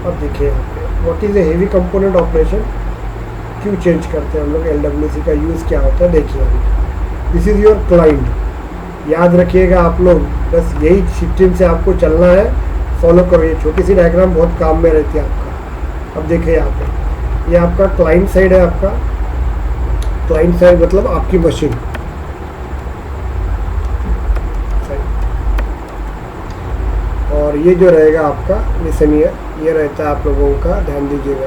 अब देखिए यहाँ पे what is a heavy component operation, क्यों चेंज करते हैं हम लोग, LWC का यूज़ क्या होता है देखिए अभी। दिस इज़ योर क्लाइंट, याद रखिएगा आप लोग, बस यही सिस्टम से आपको चलना है, फॉलो करो। ये छोटी सी डायग्राम बहुत काम में रहती है आपका। अब देखिए यहाँ पे ये आपका क्लाइंट साइड है, आपका क्लाइंट साइड मतलब आपकी मशीन, और ये जो रहेगा आपका लिसन ये रहता है आप लोगों का, ध्यान दीजिएगा,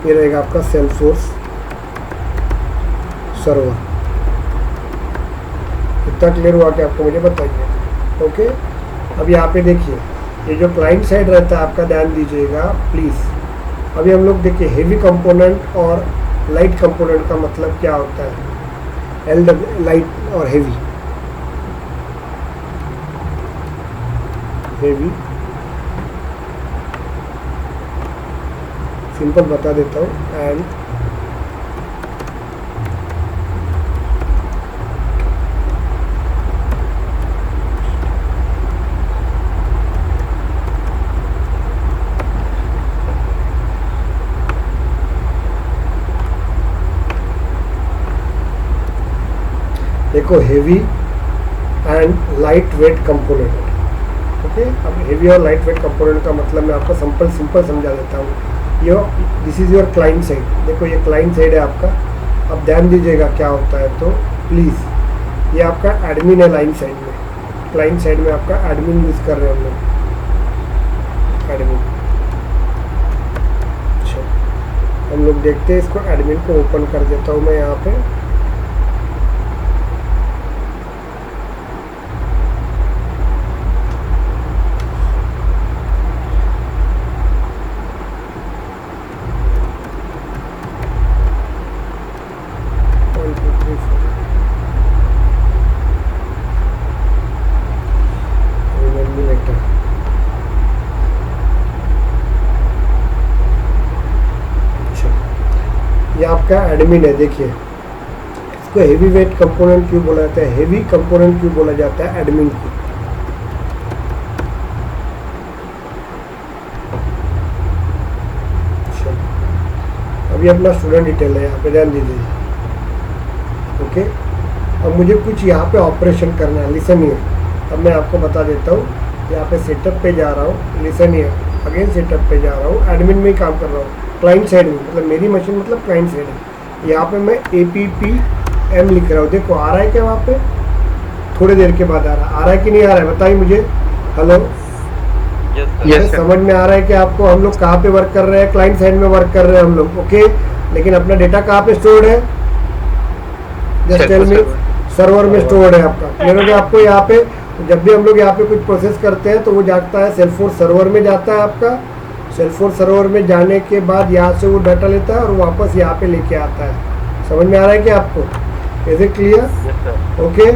ये रहेगा आपका सेल्सफोर्स सर्वर। इतना क्लियर हुआ कि आपको मुझे बताइए। ओके, अब यहाँ पे देखिए ये जो क्लाइंट साइड रहता है आपका, ध्यान दीजिएगा प्लीज़। अभी हम लोग देखिए हेवी कंपोनेंट और लाइट कंपोनेंट का मतलब क्या होता है, लाइट और हेवी सिंपल बता देता हूँ। एंड देखो heavy and light weight component. Okay, अब हेवी और लाइट वेट कंपोनेंट का मतलब मैं आपको सिंपल समझा देता हूँ। ये this is your client side, देखो ये क्लाइंट साइड है आपका। अब ध्यान दीजिएगा क्या होता है, तो प्लीज़ ये आपका एडमिन है लाइन साइड में, क्लाइंट साइड में आपका एडमिन यूज़ कर रहे हैं हम लोग, एडमिन। अच्छा, हम लोग देखते हैं इसको, एडमिन को ओपन कर देता हूँ मैं यहाँ पे। ये आपका एडमिन है, देखिए इसको हेवी वेट कंपोनेंट क्यों बोला जाता है, हेवी कंपोनेंट क्यों बोला जाता है एडमिन को। अच्छा, अभी अपना स्टूडेंट डिटेल है यहाँ पे, ध्यान दीजिए। ओके, अब मुझे कुछ यहाँ पे ऑपरेशन करना है, लिसन हियर। अब मैं आपको बता देता हूँ, यहाँ पे सेटअप पे जा रहा हूँ, लिसन हियर, अगेन सेटअप पे जा रहा हूँ, एडमिन में ही काम कर रहा हूँ, क्लाइंट साइड में, मतलब मेरी मशीन मतलब क्लाइंट साइड है। यहाँ पे मैं APPM लिख रहा हूँ, देखो आ रहा है क्या वहाँ पे, थोड़ी देर के बाद आ रहा है कि नहीं आ रहा है, बताइए मुझे। हेलो, yes, समझ में आ रहा है कि आपको हम लोग कहाँ पे वर्क कर रहे हैं, क्लाइंट साइड में वर्क कर रहे हैं हम लोग। ओके, लेकिन अपना डेटा कहाँ पे स्टोर्ड है, जस्ट टेल मी, सर्वर में स्टोर्ड है आपका। क्लियर हो गया आपको। यहाँ पे जब भी हम लोग यहाँ पे कुछ प्रोसेस करते हैं तो वो जाता है सेल्सफोर्स सर्वर में, जाता है आपका सेल्सफोर्स सर्वर में। जाने के बाद यहाँ से वो डाटा लेता है और वापस यहाँ पे लेके आता है। समझ में आ रहा है क्या आपको, इज इट क्लियर? ओके,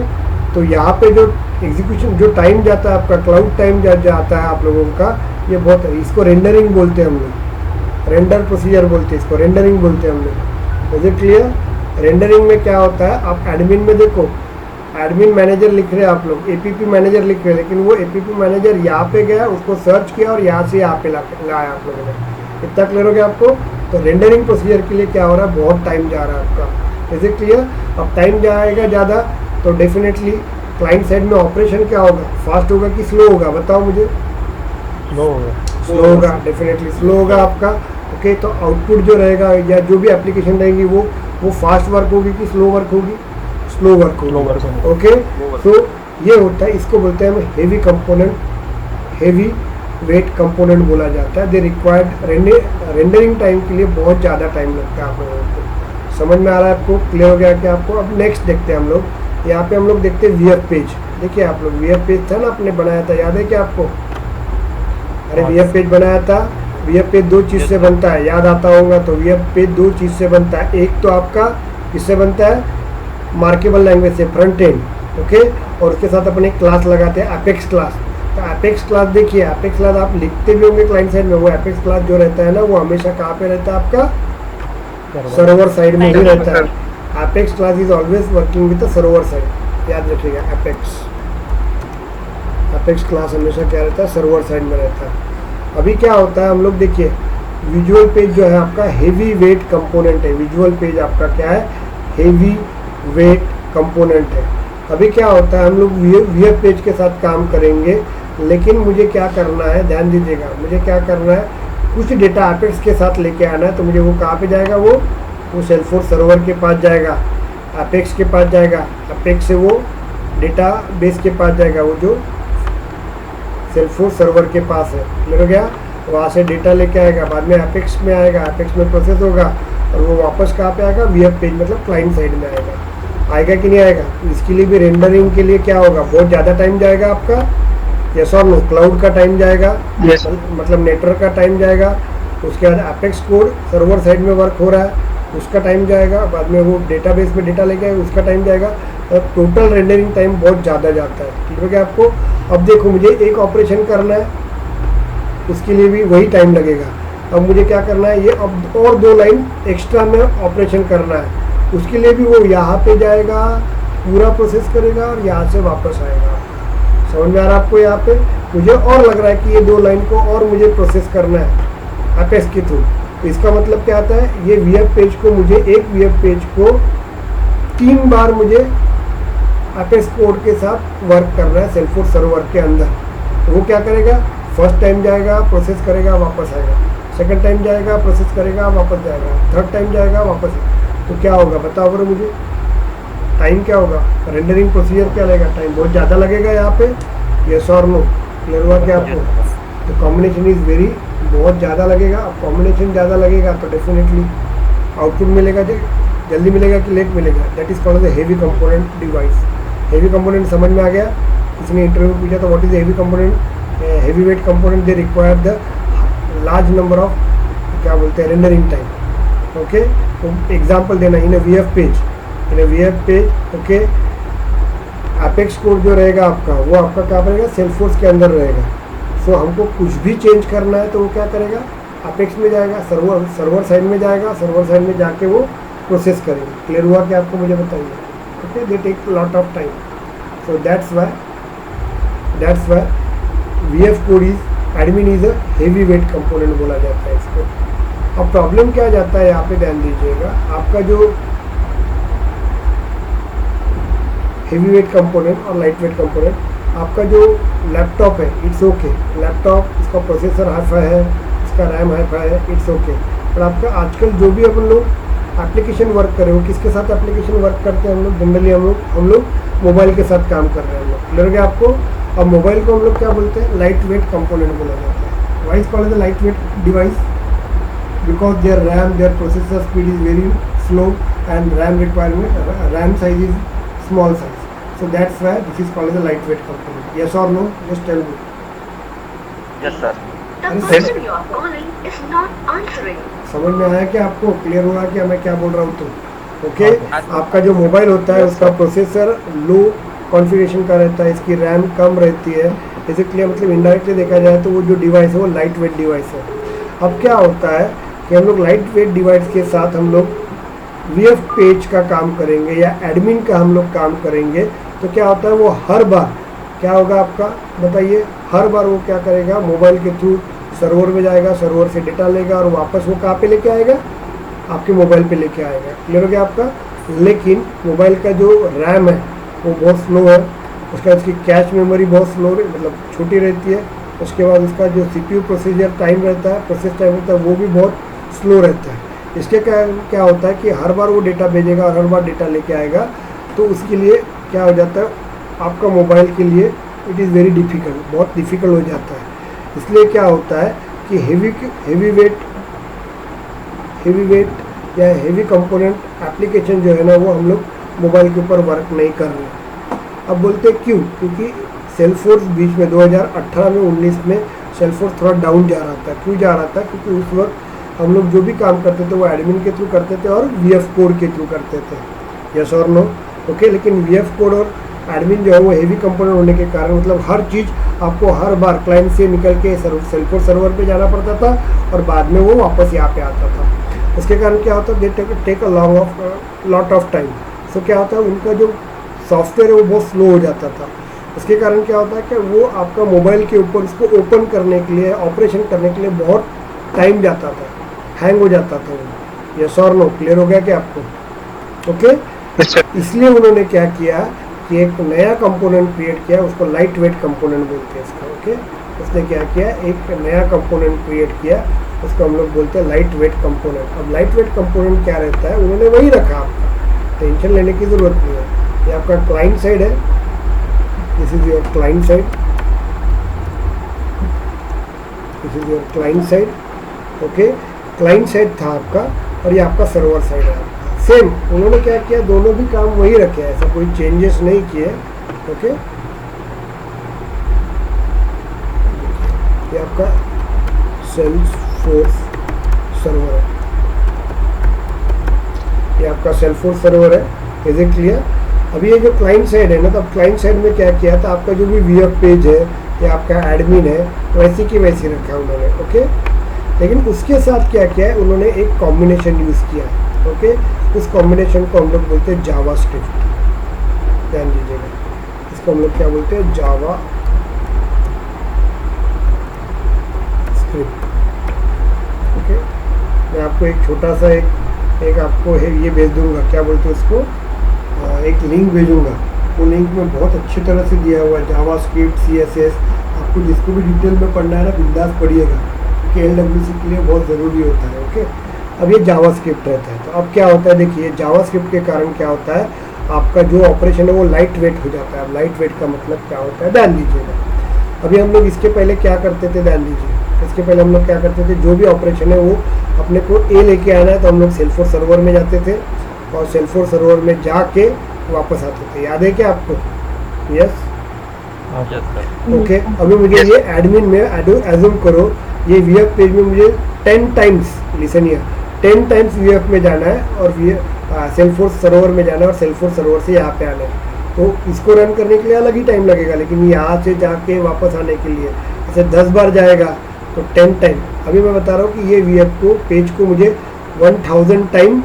तो यहाँ पे जो एग्जीक्यूशन जो टाइम जाता है आपका, क्लाउड टाइम जाता है आप लोगों का, ये बहुत, इसको रेंडरिंग बोलते हैं हम लोग, रेंडर प्रोसीजर बोलते हैं इसको, रेंडरिंग बोलते हैं हम लोग। Is it clear? रेंडरिंग में क्या होता है, आप एडमिन में देखो, एडमिन मैनेजर लिख रहे हैं आप लोग, APP मैनेजर लिख रहे हैं, लेकिन वो APP मैनेजर यहाँ पे गया, उसको सर्च किया और यहाँ से यहाँ पे लाया आप लोगों ने। इतना क्लियर हो गया आपको? तो रेंडरिंग प्रोसीजर के लिए क्या हो रहा है, बहुत टाइम जा रहा है आपका। Is it clear? अब टाइम जाएगा ज़्यादा तो डेफिनेटली क्लाइंट साइड में ऑपरेशन क्या होगा, फास्ट होगा कि स्लो होगा, बताओ मुझे। स्लो होगा, डेफिनेटली स्लो होगा आपका। ओके, तो आउटपुट जो रहेगा या जो भी एप्लीकेशन रहेगी वो फास्ट वर्क होगी कि स्लो वर्क होगी, स्लो वर्क होगी। ओके, तो ये होता है, इसको बोलते हैं हम heavy component, heavy weight component बोला जाता है। दे रिक्वायर्ड रेंडरिंग टाइम के लिए बहुत ज़्यादा टाइम लगता है आप लोगों को। समझ में आ रहा है आपको? क्लियर हो गया क्या आपको? अब नेक्स्ट देखते हैं हम लोग। यहाँ पे हम लोग देखते हैं VF पेज। देखिए आप लोग, VF पेज था ना, आपने बनाया था, याद है क्या आपको? अरे VF पेज बनाया था। VF पेज दो चीज़ से बनता है, याद आता होगा। तो VF पेज दो चीज़ से बनता है, एक तो आपका किससे बनता है, मार्केबल लैंग्वेज से, फ्रंट एंड। ओके, और उसके साथ अपने क्लास लगाते हैं, एपेक्स क्लास। तो एपेक्स क्लास देखिए, एपेक्स क्लास आप लिखते भी होंगे क्लाइंट साइड में। वो एपेक्स क्लास जो रहता है ना, वो हमेशा कहाँ पे रहता है आपका, सर्वर साइड में ही रहता है। Apex class is always working with the server side, याद रखिएगा। एपेक्स क्लास हमेशा क्या रहता है, सर्वर साइड में रहता है। अभी क्या होता है, हम लोग देखिए विजुअल पेज जो है आपका हेवी वेट कंपोनेंट है। विजुअल पेज आपका क्या है, हेवी वेट कंपोनेंट है। अभी क्या होता है, हम लोग वीएफ पेज के साथ काम करेंगे, लेकिन मुझे क्या करना है, ध्यान दीजिएगा, मुझे क्या करना है, कुछ डेटा एपेक्स के साथ लेके आना है। तो मुझे वो कहाँ पे जाएगा, वो सेल्सफोर्स सर्वर के पास जाएगा, एपेक्स के पास जाएगा, एपेक्स से वो डेटा बेस के पास जाएगा, वो जो सेल्सफोर्स सर्वर के पास है। क्लियर हो गया। वहाँ से डेटा लेके आएगा, बाद में एपेक्स में आएगा, एपेक्स में प्रोसेस होगा और वो वापस कहाँ पे आएगा, वीएफ पेज मतलब क्लाइंट साइड में आएगा कि नहीं आएगा। इसके लिए भी रेंडरिंग के लिए क्या होगा, बहुत ज़्यादा टाइम जाएगा आपका, यस और नो, क्लाउड का टाइम जाएगा, मतलब नेटवर्क का टाइम जाएगा। उसके बाद एपेक्स कोड सर्वर साइड में वर्क हो रहा है, उसका टाइम जाएगा, बाद में वो डेटाबेस में डेटा लेके आएगा, उसका टाइम जाएगा, और टोटल रेंडरिंग टाइम बहुत ज़्यादा जाता है। ठीक है क्या आपको। अब देखो मुझे एक ऑपरेशन करना है, उसके लिए भी वही टाइम लगेगा। अब मुझे क्या करना है, ये अब और 2 लाइन एक्स्ट्रा में ऑपरेशन करना है, उसके लिए भी वो यहाँ पे जाएगा, पूरा प्रोसेस करेगा और यहाँ से वापस आएगा। समझ में आ रहा है आपको। यहाँ पे मुझे और लग रहा है कि ये 2 लाइन को और मुझे प्रोसेस करना है एपेक्स के थ्रू। तो इसका मतलब क्या आता है, ये वीएफ पेज को मुझे, एक वीएफ पेज को 3 बार मुझे एपेक्स कोड के साथ वर्क करना है सेल्सफोर्स सर्वर के अंदर। तो वो क्या करेगा, फर्स्ट टाइम जाएगा, प्रोसेस करेगा, वापस आएगा, सेकंड टाइम जाएगा, प्रोसेस करेगा, वापस जाएगा, थर्ड टाइम जाएगा, वापस। तो क्या होगा बताओ अगर मुझे, टाइम क्या होगा, रेंडरिंग प्रोसीजर क्या लगेगा, टाइम बहुत ज़्यादा लगेगा यहाँ पे, यस और नो। क्लियर हुआ क्या आपको। तो कॉम्बिनेशन इज़ वेरी, बहुत ज़्यादा लगेगा। अब कॉम्बिनेशन ज़्यादा लगेगा तो डेफिनेटली आउटपुट मिलेगा, जल्दी मिलेगा कि लेट मिलेगा। That is called the heavy component device. Heavy component समझ में आ गया। इसने इंटरव्यू पूछा था what is heavy component, heavy weight component, they require the large number of, क्या बोलते हैं, रेंडरिंग टाइम। ओके, तो एग्जांपल देना, in VF page, okay, Apex code जो रहेगा आपका, वो आपका क्या करेगा, सेल्सफोर्स के अंदर रहेगा। सो हमको कुछ भी चेंज करना है तो वो क्या करेगा, एपेक्स में जाएगा, सर्वर साइड में जाएगा, सर्वर साइड में जाके वो प्रोसेस करेगा। क्लियर हुआ कि आपको, मुझे बताइए। Okay, they take lot of time. So that's why VF code is, admin is a heavy weight component बोला जाता है इसको। अब प्रॉब्लम क्या जाता है, यहाँ पे ध्यान दीजिएगा, आपका जो हेवी वेट कंपोनेंट और लाइट वेट कंपोनेंट, आपका जो लैपटॉप है, इट्स ओके, लैपटॉप, इसका प्रोसेसर हाई-फाई है, इसका रैम हाई-फाई है, इट्स ओके। पर आपका आजकल जो भी अपन लोग एप्लीकेशन वर्क कर रहे हो, किसके साथ एप्लीकेशन वर्क करते हैं हम लोग, जनरली हम लोग मोबाइल के साथ काम कर रहे हैं हम लोग। क्लियर गया आपको। अब मोबाइल को हम लोग क्या बोलते हैं, लाइट वेट कंपोनेंट बोला जाता है। Why is called the light weight device, because their RAM, their processor speed is very slow and RAM requirement, RAM size is small size, so that's why this is called as a lightweight component. Yes or no, just tell me. Yes sir. The person you are calling is not answering. समझ में आया क्या आपको, clear हुआ कि मैं क्या बोल रहा हूँ। तो ओके, आपका जो मोबाइल होता है उसका प्रोसेसर लो कॉन्फ़िगरेशन का रहता है, इसकी रैम कम रहती है, बेसिकली मतलब इनडायरेक्टली देखा जाए तो वो जो डिवाइस है वो लाइट वेट डिवाइस है। अब क्या होता है कि हम लोग लाइट वेट डिवाइस के साथ हम लोग वीएफ पेज का काम करेंगे या एडमिन का हम लोग काम करेंगे, तो क्या होता है, वो हर बार क्या होगा आपका, बताइए, हर बार वो क्या करेगा, मोबाइल के थ्रू सर्वर में जाएगा, सर्वर से डेटा लेगा और वापस वो कहाँ पे लेके आएगा, आपके मोबाइल पे लेके आएगा। क्लियर हो गया आपका। लेकिन मोबाइल का जो रैम है वो बहुत स्लो है, उसका इसकी कैश मेमोरी बहुत स्लो मतलब छोटी रहती है, उसके बाद उसका जो सीपीयू प्रोसीजर टाइम रहता है, प्रोसेस टाइम रहता है, वो भी बहुत स्लो रहता है। इसके क्या होता है कि हर बार वो डेटा भेजेगा और हर बार डेटा लेके आएगा, तो उसके लिए क्या हो जाता है, आपका मोबाइल के लिए इट इज़ वेरी डिफ़िकल्ट, बहुत डिफ़िकल्ट हो जाता है। इसलिए क्या होता है कि हेवी वेट या हेवी कंपोनेंट एप्लीकेशन जो है ना, वो हम लोग मोबाइल के ऊपर वर्क नहीं कर रहे हैं। अब बोलते क्यों, क्योंकि सेल्सफोर्स बीच में 2018 में 19 में सेल्सफोर्स थोड़ा डाउन जा रहा था। क्यों जा रहा था, क्योंकि उस वक्त हम लोग जो भी काम करते थे वो एडमिन के थ्रू करते थे और वीएफ कोड के थ्रू करते थे। यस और नो, ओके। लेकिन वीएफ कोड और एडमिन जो है वो हेवी कंपोनेंट होने के कारण मतलब हर चीज़ आपको हर बार क्लाइंट से निकल के सेल्सफोर्स सर्वर पे जाना पड़ता था और बाद में वो वापस यहाँ पे आता था। उसके कारण क्या होता है, they take a lot of time. So क्या होता है, उनका जो सॉफ्टवेयर है वो बहुत स्लो हो जाता था। इसके कारण क्या होता है कि वो आपका मोबाइल के ऊपर उसको ओपन करने के लिए, ऑपरेशन करने के लिए बहुत टाइम जाता था, हैंग हो जाता था वो। यस और नो, क्लियर हो गया क्या आपको? ओके, इसलिए उन्होंने क्या किया कि एक नया कंपोनेंट क्रिएट किया, उसको लाइट वेट कंपोनेंट बोलते हैं इसका। ओके, उसने क्या किया, एक नया कंपोनेंट क्रिएट किया, उसको हम लोग बोलते हैं लाइट वेट कंपोनेंट। अब लाइट वेट कंपोनेंट क्या रहता है, उन्होंने वही रखा, आपका टेंशन लेने की ज़रूरत नहीं है। ये आपका क्लाइंट साइड है, this is your client side, this is your client side. Okay, client side था आपका और ये आपका सर्वर साइड है आपका। सेम उन्होंने क्या किया, दोनों भी काम वही रखे हैं, ऐसा कोई चेंजेस नहीं किए। ओके, ये आपका सेल्सफोर्स सर्वर है, ये आपका सेल्सफोर्स सर्वर है। Is it clear? अभी ये जो क्लाइंट साइड है ना, तो क्लाइंट साइड में क्या किया था, आपका जो भी वीएफ पेज है या आपका एडमिन है वैसे की वैसी रखा है उन्होंने। ओके, लेकिन उसके साथ क्या किया है, उन्होंने एक कॉम्बिनेशन यूज़ किया है। ओके, उस कॉम्बिनेशन को हम लोग बोलते हैं जावा स्क्रिप्ट। ध्यान दीजिएगा, इसको हम लोग क्या बोलते हैं, जावा स्क्रिप्ट। ओके, मैं आपको एक छोटा सा एक आपको ये भेज दूंगा, क्या बोलते हैं उसको, एक लिंक भेजूंगा। वो लिंक में बहुत अच्छी तरह से दिया हुआ है जावा स्क्रिप्ट, CSS। आपको जिसको भी डिटेल में पढ़ना है ना, बिंदास पढ़िएगा, क्योंकि LWC के लिए बहुत ज़रूरी होता है। ओके, अब ये जावा स्क्रिप्ट रहता है, तो अब क्या होता है, देखिए जावा स्क्रिप्ट के कारण क्या होता है, आपका जो ऑपरेशन है वो लाइट वेट हो जाता है। अब लाइट वेट का मतलब क्या होता है, ध्यान दीजिएगा। अभी हम लोग इसके पहले क्या करते थे, ध्यान दीजिए, इसके पहले हम लोग क्या करते थे, जो भी ऑपरेशन है वो अपने को लेके आना है, तो हम लोग सेल्सफोर्स सर्वर में जाते थे और सेल्सफोर्स सर्वर में जाके वापस आते थे। याद है क्या आपको? Yes, okay. अभी मुझे ये एडमिन में एज्यूम करो, ये वीएफ पेज में मुझे 10 times, listen here, 10 times VF में जाना है और सेल्सफोर्स सर्वर में जाना है और सेल्सफोर्स सर्वर से यहाँ पे आना है। तो इसको रन करने के लिए अलग ही टाइम लगेगा, लेकिन यहाँ से जाके वापस आने के लिए ऐसे 10 बार जाएगा तो 10 टाइम। अभी मैं बता रहा हूँ कि ये वीएफ को पेज को मुझे 1000 टाइम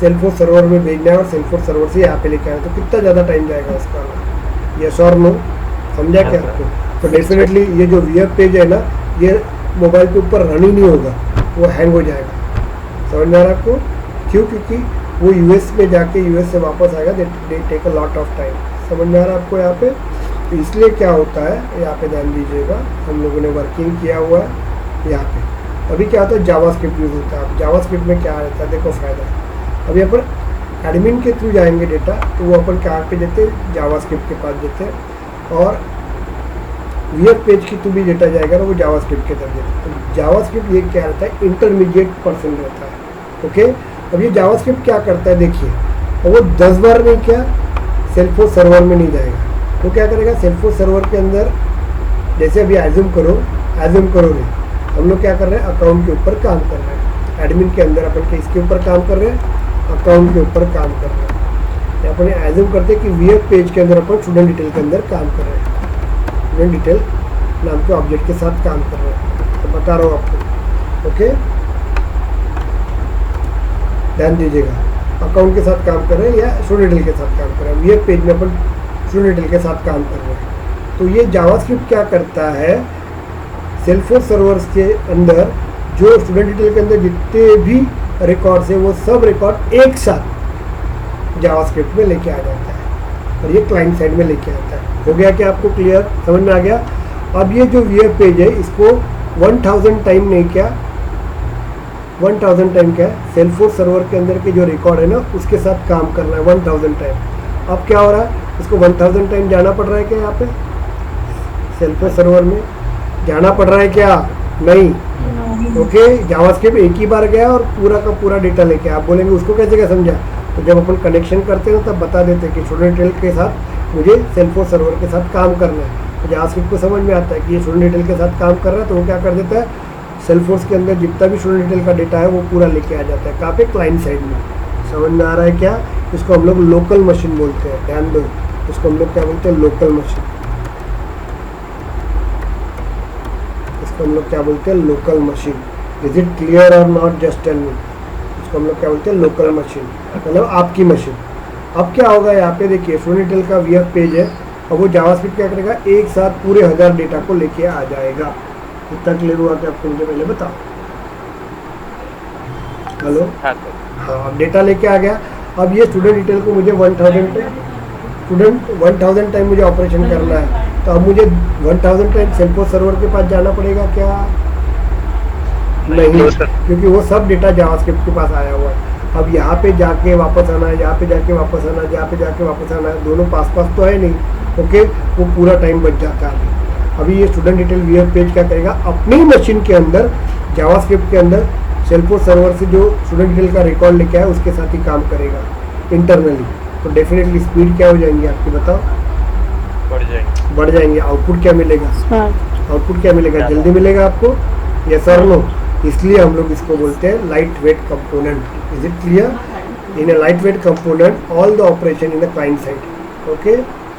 सेल्सफोर्स सर्वर में भेजना है और सेल्सफोर्स सर्वर से यहाँ पे लेके आना है, तो कितना ज़्यादा टाइम जाएगा उसका? यस और नो, समझा क्या आपको? तो डेफिनेटली ये जो वीएफ पेज है ना, ये मोबाइल के ऊपर रन ही नहीं होगा, वो हैंग हो जाएगा। समझ में आ रहा है आपको? क्यों? क्योंकि वो यूएस में जाके यूएस से वापस आएगा, they take a lot of time. समझ में आ रहा है आपको यहाँ पे? तो इसलिए क्या होता है, यहाँ पे ध्यान दीजिएगा, हम लोगों ने वर्किंग किया हुआ है यहाँ पे। अभी क्या होता है, जावा स्क्रिप्ट यूज़ होता है। अब जावा स्क्रिप्ट में क्या रहता है, देखो फ़ायदा। अभी अपन एडमिन के थ्रू जाएंगे डेटा, तो वो अपन कहाँ पे देते हैं, जावा स्क्रिप्ट के पास देते हैं, और वीएफ पेज की थ्रू भी डेटा जाएगा ना, वो जावा स्क्रिप्ट के तरफ देते हैं। तो जावा स्क्रिप्ट ये क्या रहता है, इंटरमीडिएट पर्सन रहता है। ओके, अब ये जावा स्क्रिप्ट क्या करता है, देखिए, और वो 10 बार नहीं, क्या सेल्सफोर्स सर्वर में नहीं जाएगा, वो क्या करेगा, सेल्सफोर्स सर्वर के अंदर, जैसे अभी एज्यूम करो रे, हम लोग क्या कर रहे हैं, अकाउंट के ऊपर काम कर रहे हैं। एडमिन के अंदर अपन के इसके ऊपर काम कर रहे हैं, अकाउंट के ऊपर काम कर रहे हैं। अपन एज्यूम करते हैं कि वीएफ पेज के अंदर अपन स्टूडेंट डिटेल के अंदर काम कर रहे हैं, स्टूडेंट डिटेल नाम के ऑब्जेक्ट के साथ काम कर रहे हैं। तो बता रहा हूँ आपको। ओके, ध्यान दीजिएगा, अकाउंट के साथ काम कर रहे हैं या स्टूडेंट डिटेल के साथ काम कर रहे हैं, वीएफ पेज में अपन स्टूडेंट डिटेल के साथ काम कर रहे हैं। तो ये जावास्क्रिप्ट क्या करता है, सेल्सफोर्स सर्वर्स के अंदर जो स्टूडेंट डिटेल के अंदर जितने भी रिकॉर्ड्स है, वो सब रिकॉर्ड एक साथ जावास्क्रिप्ट में लेके आ जाता है और ये क्लाइंट साइड में लेके आता है। हो गया क्या आपको क्लियर, समझ में आ गया? अब ये जो वीएफ पेज है, इसको 1000 टाइम नहीं, क्या 1000 टाइम क्या है, सेल्सफोर्स सर्वर के अंदर के जो रिकॉर्ड है ना, उसके साथ काम करना है 1000 टाइम। अब क्या हो रहा है, इसको 1000 टाइम जाना पड़ रहा है क्या, यहाँ पे सेल्सफोर्स सर्वर में जाना पड़ रहा है क्या? नहीं। ओके, जावास्क्रिप्ट एक ही बार गया और पूरा का पूरा डेटा लेके, आप बोलेंगे उसको कैसे क्या समझा, तो जब अपन कनेक्शन करते हैं तब बता देते हैं कि स्टूडेंट डिटेल के साथ मुझे सेल्सफोर्स सर्वर के साथ काम करना है। तो जावास्क्रिप्ट को समझ में आता है कि ये स्टूडेंट डिटेल के साथ काम कर रहा है, तो वो क्या कर देता है, सेल्सफोर्स के अंदर जितना भी स्टूडेंट डिटेल का डेटा है वो पूरा लेके आ जाता है। कहाँ पे, क्लाइंट साइड में। समझ में आ रहा है क्या? इसको हम लोग लोकल मशीन बोलते हैं, ध्यान दो, इसको हम लोग क्या बोलते हैं, लोकल मशीन। इसको हम लोग क्या बोलते हैं, local machine. Is it clear और नॉट, जस्ट टेल मी। इसको हम लोग क्या बोलते हैं, लोकल मशीन, मतलब आपकी मशीन। अब क्या होगा, यहाँ पे देखिए स्टूडेंट डिटेल का वीएफ पेज है, और वो जावास्क्रिप्ट क्या करेगा, एक साथ पूरे 1000 डेटा को लेके आ जाएगा। इतना क्लियर हुआ कि आपको मुझे पहले बताओ। हेलो, हाँ सर। हाँ, अब डेटा लेके आ गया। अब ये स्टूडेंट डिटेल को मुझे 1000 टाइम मुझे ऑपरेशन करना है, तो अब मुझे 1000 टाइम सेल्फोर्स सर्वर के पास जाना पड़ेगा क्या? नहीं, क्योंकि वो सब डेटा जावास्क्रिप्ट के पास आया हुआ है। अब यहाँ पे जाके वापस आना है, यहाँ पे जाके वापस आना है, यहाँ पे जाके वापस आना है, दोनों पास पास तो है नहीं। ओके, वो पूरा टाइम बच जाता है। अभी ये स्टूडेंट डिटेल व्यूअर पेज क्या करेगा, अपनी मशीन के अंदर जावास्क्रिप्ट के अंदर सेल्फोर्स सर्वर से जो स्टूडेंट डिटेल का रिकॉर्ड लेके आया उसके साथ ही काम करेगा इंटरनली। तो डेफिनेटली स्पीड क्या हो जाएंगी आपकी, बताओ? बढ़ जाएंगे। आउटपुट क्या मिलेगा? आउटपुट क्या मिलेगा? जल्दी मिलेगा आपको, यस और नो? इसलिए हम लोग इसको बोलते हैं light weight component. Is it clear? In a light weight component all the operation in the client side. Okay,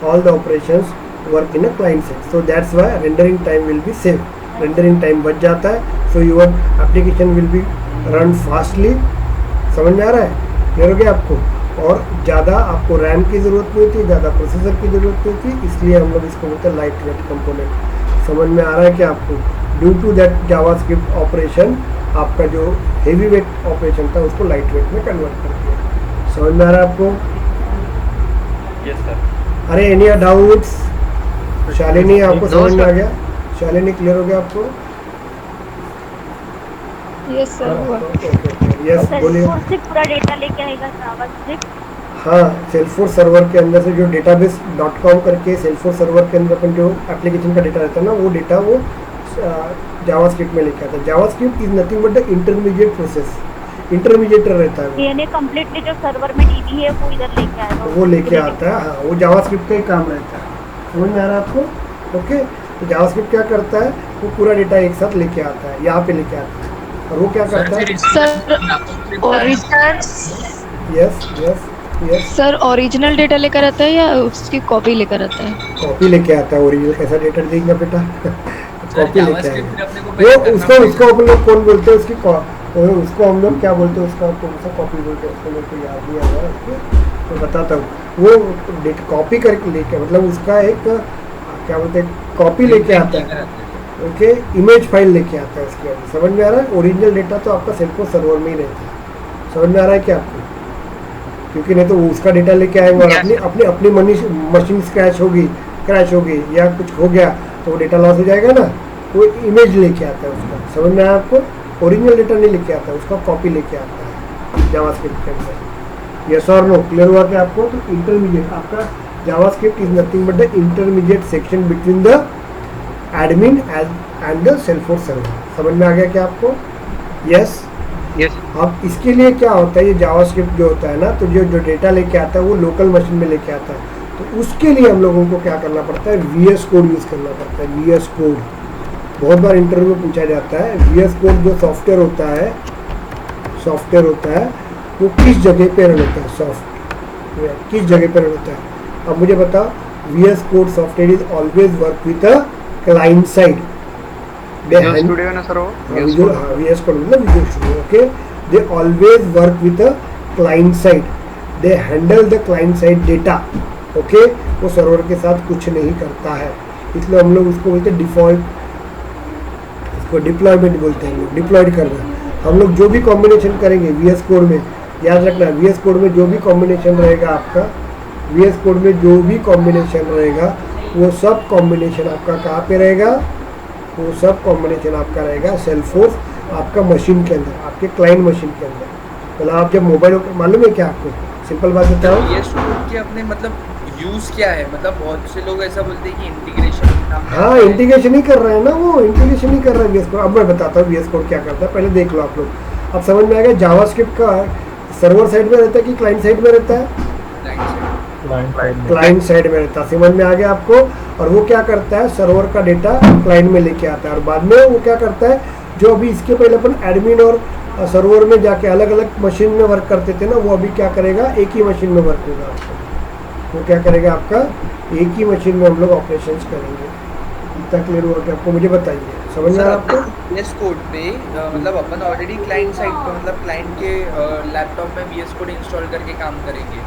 all the operations work in a client side, so that's why rendering time will be save. Rendering time बच जाता है, so your application will be run fastly. समझ में आ रहा है? Clear हो गया आपको? और ज़्यादा आपको रैम की ज़रूरत नहीं होती, ज़्यादा प्रोसेसर की ज़रूरत नहीं होती, इसलिए हम लोग इसको बोलते हैं लाइट वेट कंपोनेंट। समझ में आ रहा है क्या आपको? Due to that JavaScript operation आपका जो हेवी वेट ऑपरेशन था उसको लाइट वेट में कन्वर्ट कर दिया। समझ में आ रहा है आपको? Yes sir. अरे एनी डाउट्स? शालिनी, आपको समझ में आ गया? शालिनी, क्लियर हो गया आपको? यस सर, हुआ। यस, बोलिए। सेल्फोर्स से पूरा डेटा लेके आएगा जावास्क्रिप्ट। हाँ, सेल्फोर्स सर्वर के अंदर से जो database.com करके सेल्फोर्स सर्वर के अंदर अपन जो एप्लीकेशन का डेटा रहता है ना, वो डेटा वो जावास्क्रिप्ट में लेके आता है। JavaScript is nothing but the intermediate process, intermediator रहता है वो। यानी कंप्लीटली जो सर्वर में डीबी है वो इधर लेके आएगा। वो लेके आता है, हाँ, वो जावास्क्रिप्ट का ही काम रहता है। समझ में आ रहा है आपको? ओके, तो जावास्क्रिप्ट क्या करता है, वो पूरा डेटा एक साथ लेके आता है, यहाँ पे लेके आता है। और वो क्या करता है? सर ओरिजिनल डेटा लेकर आता है या उसकी कॉपी लेकर आता है? कॉपी लेके आता है। ओरिजिनल कैसा डेटा देगा बेटा? कॉपी लेके आएगा वो। उसको हम लोग कौन बोलते हैं, उसको हम लोग क्या बोलते हैं, उसका कौन सा कॉपी बोलते हैं, उसको मेरे को याद नहीं आ रहा है, तो बताता हूँ। वो कॉपी करके लेके, मतलब उसका एक क्या बोलते हैं, कॉपी लेके आता है। ओके, इमेज फाइल लेके आता है उसके अंदर। समझ में आ रहा है? ओरिजिनल डेटा तो आपका सेल्फोर्स सर्वर में ही रहता है। समझ में आ रहा है क्या आपको? क्योंकि नहीं तो वो उसका डेटा लेके आएंगे और अपनी मशीन क्रैश होगी या कुछ हो गया तो वो डेटा लॉस हो जाएगा ना। वो इमेज लेके आता है उसका। समझ में आया आपको? ओरिजिनल डेटा नहीं लेके आता है, उसका कॉपी लेके आता है जावास्क्रिप्ट के अंदर। यस और नो? क्लियर हुआ क्या आपको? तो इंटरमीडिएट आपका JavaScript is nothing but the intermediate section between the admin and the Salesforce server. समझ में आ गया क्या आपको? यस। अब इसके लिए क्या होता है, ये जावास्क्रिप्ट जो होता है ना, तो जो डेटा लेके आता है वो लोकल मशीन में लेके आता है। तो उसके लिए हम लोगों को क्या करना पड़ता है, VS कोड यूज़ करना पड़ता है। VS कोड बहुत बार इंटरव्यू में पूछा जाता है। VS कोड जो सॉफ्टवेयर होता है वो किस जगह पे रन होता है, सॉफ्टवेयर किस जगह पे रन होता है। अब मुझे बताओ, VS code software is always work with a client side. Studio ना सर, वो VS Code मतलब Visual Studio. Okay, they always work with the client side. They handle the client side data. Okay, वो server के साथ कुछ नहीं करता है, इसलिए हम लोग उसको बोलते हैं डिफॉल्ट, उसको डिप्लॉयमेंट बोलते हैं। हम लोग डिप्लॉयड करना। हम लोग जो भी कॉम्बिनेशन करेंगे VS Code में, याद रखना VS Code में जो भी कॉम्बिनेशन रहेगा आपका, VS Code में जो भी कॉम्बिनेशन रहेगा वो सब कॉम्बिनेशन आपका कहाँ पे रहेगा, वो सब कॉम्बिनेशन आपका रहेगा सेल्फोर्स आपका मशीन के अंदर, आपके क्लाइंट मशीन के अंदर। मतलब आप जब मोबाइल, मालूम है क्या आपको, सिंपल बात बताओ। ये स्टूडेंट के अपने मतलब यूज़ क्या है, मतलब बहुत से लोग ऐसा बोलते हैं कि इंटीग्रेशन। हाँ, इंटीग्रेशन ही कर रहे हैं ना, वो इंटीग्रेशन ही कर रहा है VS Code। अब मैं बताता हूँ VS Code क्या करता है, पहले देख लो आप लोग, अब समझ में आएगा। जावास्क्रिप्ट का सर्वर साइड में रहता है कि क्लाइंट साइड में रहता है? क्लाइंट साइड में रहता है। समझ में आ गया आपको? और वो क्या करता है, सर्वर का डेटा क्लाइंट में लेके आता है, और बाद में वो क्या करता है, जो अभी इसके पहले अपन एडमिन और सर्वर में जाके अलग अलग मशीन में वर्क करते थे ना, वो अभी क्या करेगा, एक ही मशीन में वर्क होगा आपको। वो क्या करेगा, आपका एक ही मशीन में हम लोग ऑपरेशंस करेंगे। इतना क्लियर हुआ कि आपको? मुझे बताइए, समझ में आ रहा है आपको? VS कोड पे मतलब अपन ऑलरेडी क्लाइंट साइड पे, मतलब क्लाइंट के लैपटॉप में VS कोड इंस्टॉल करके काम करेंगे,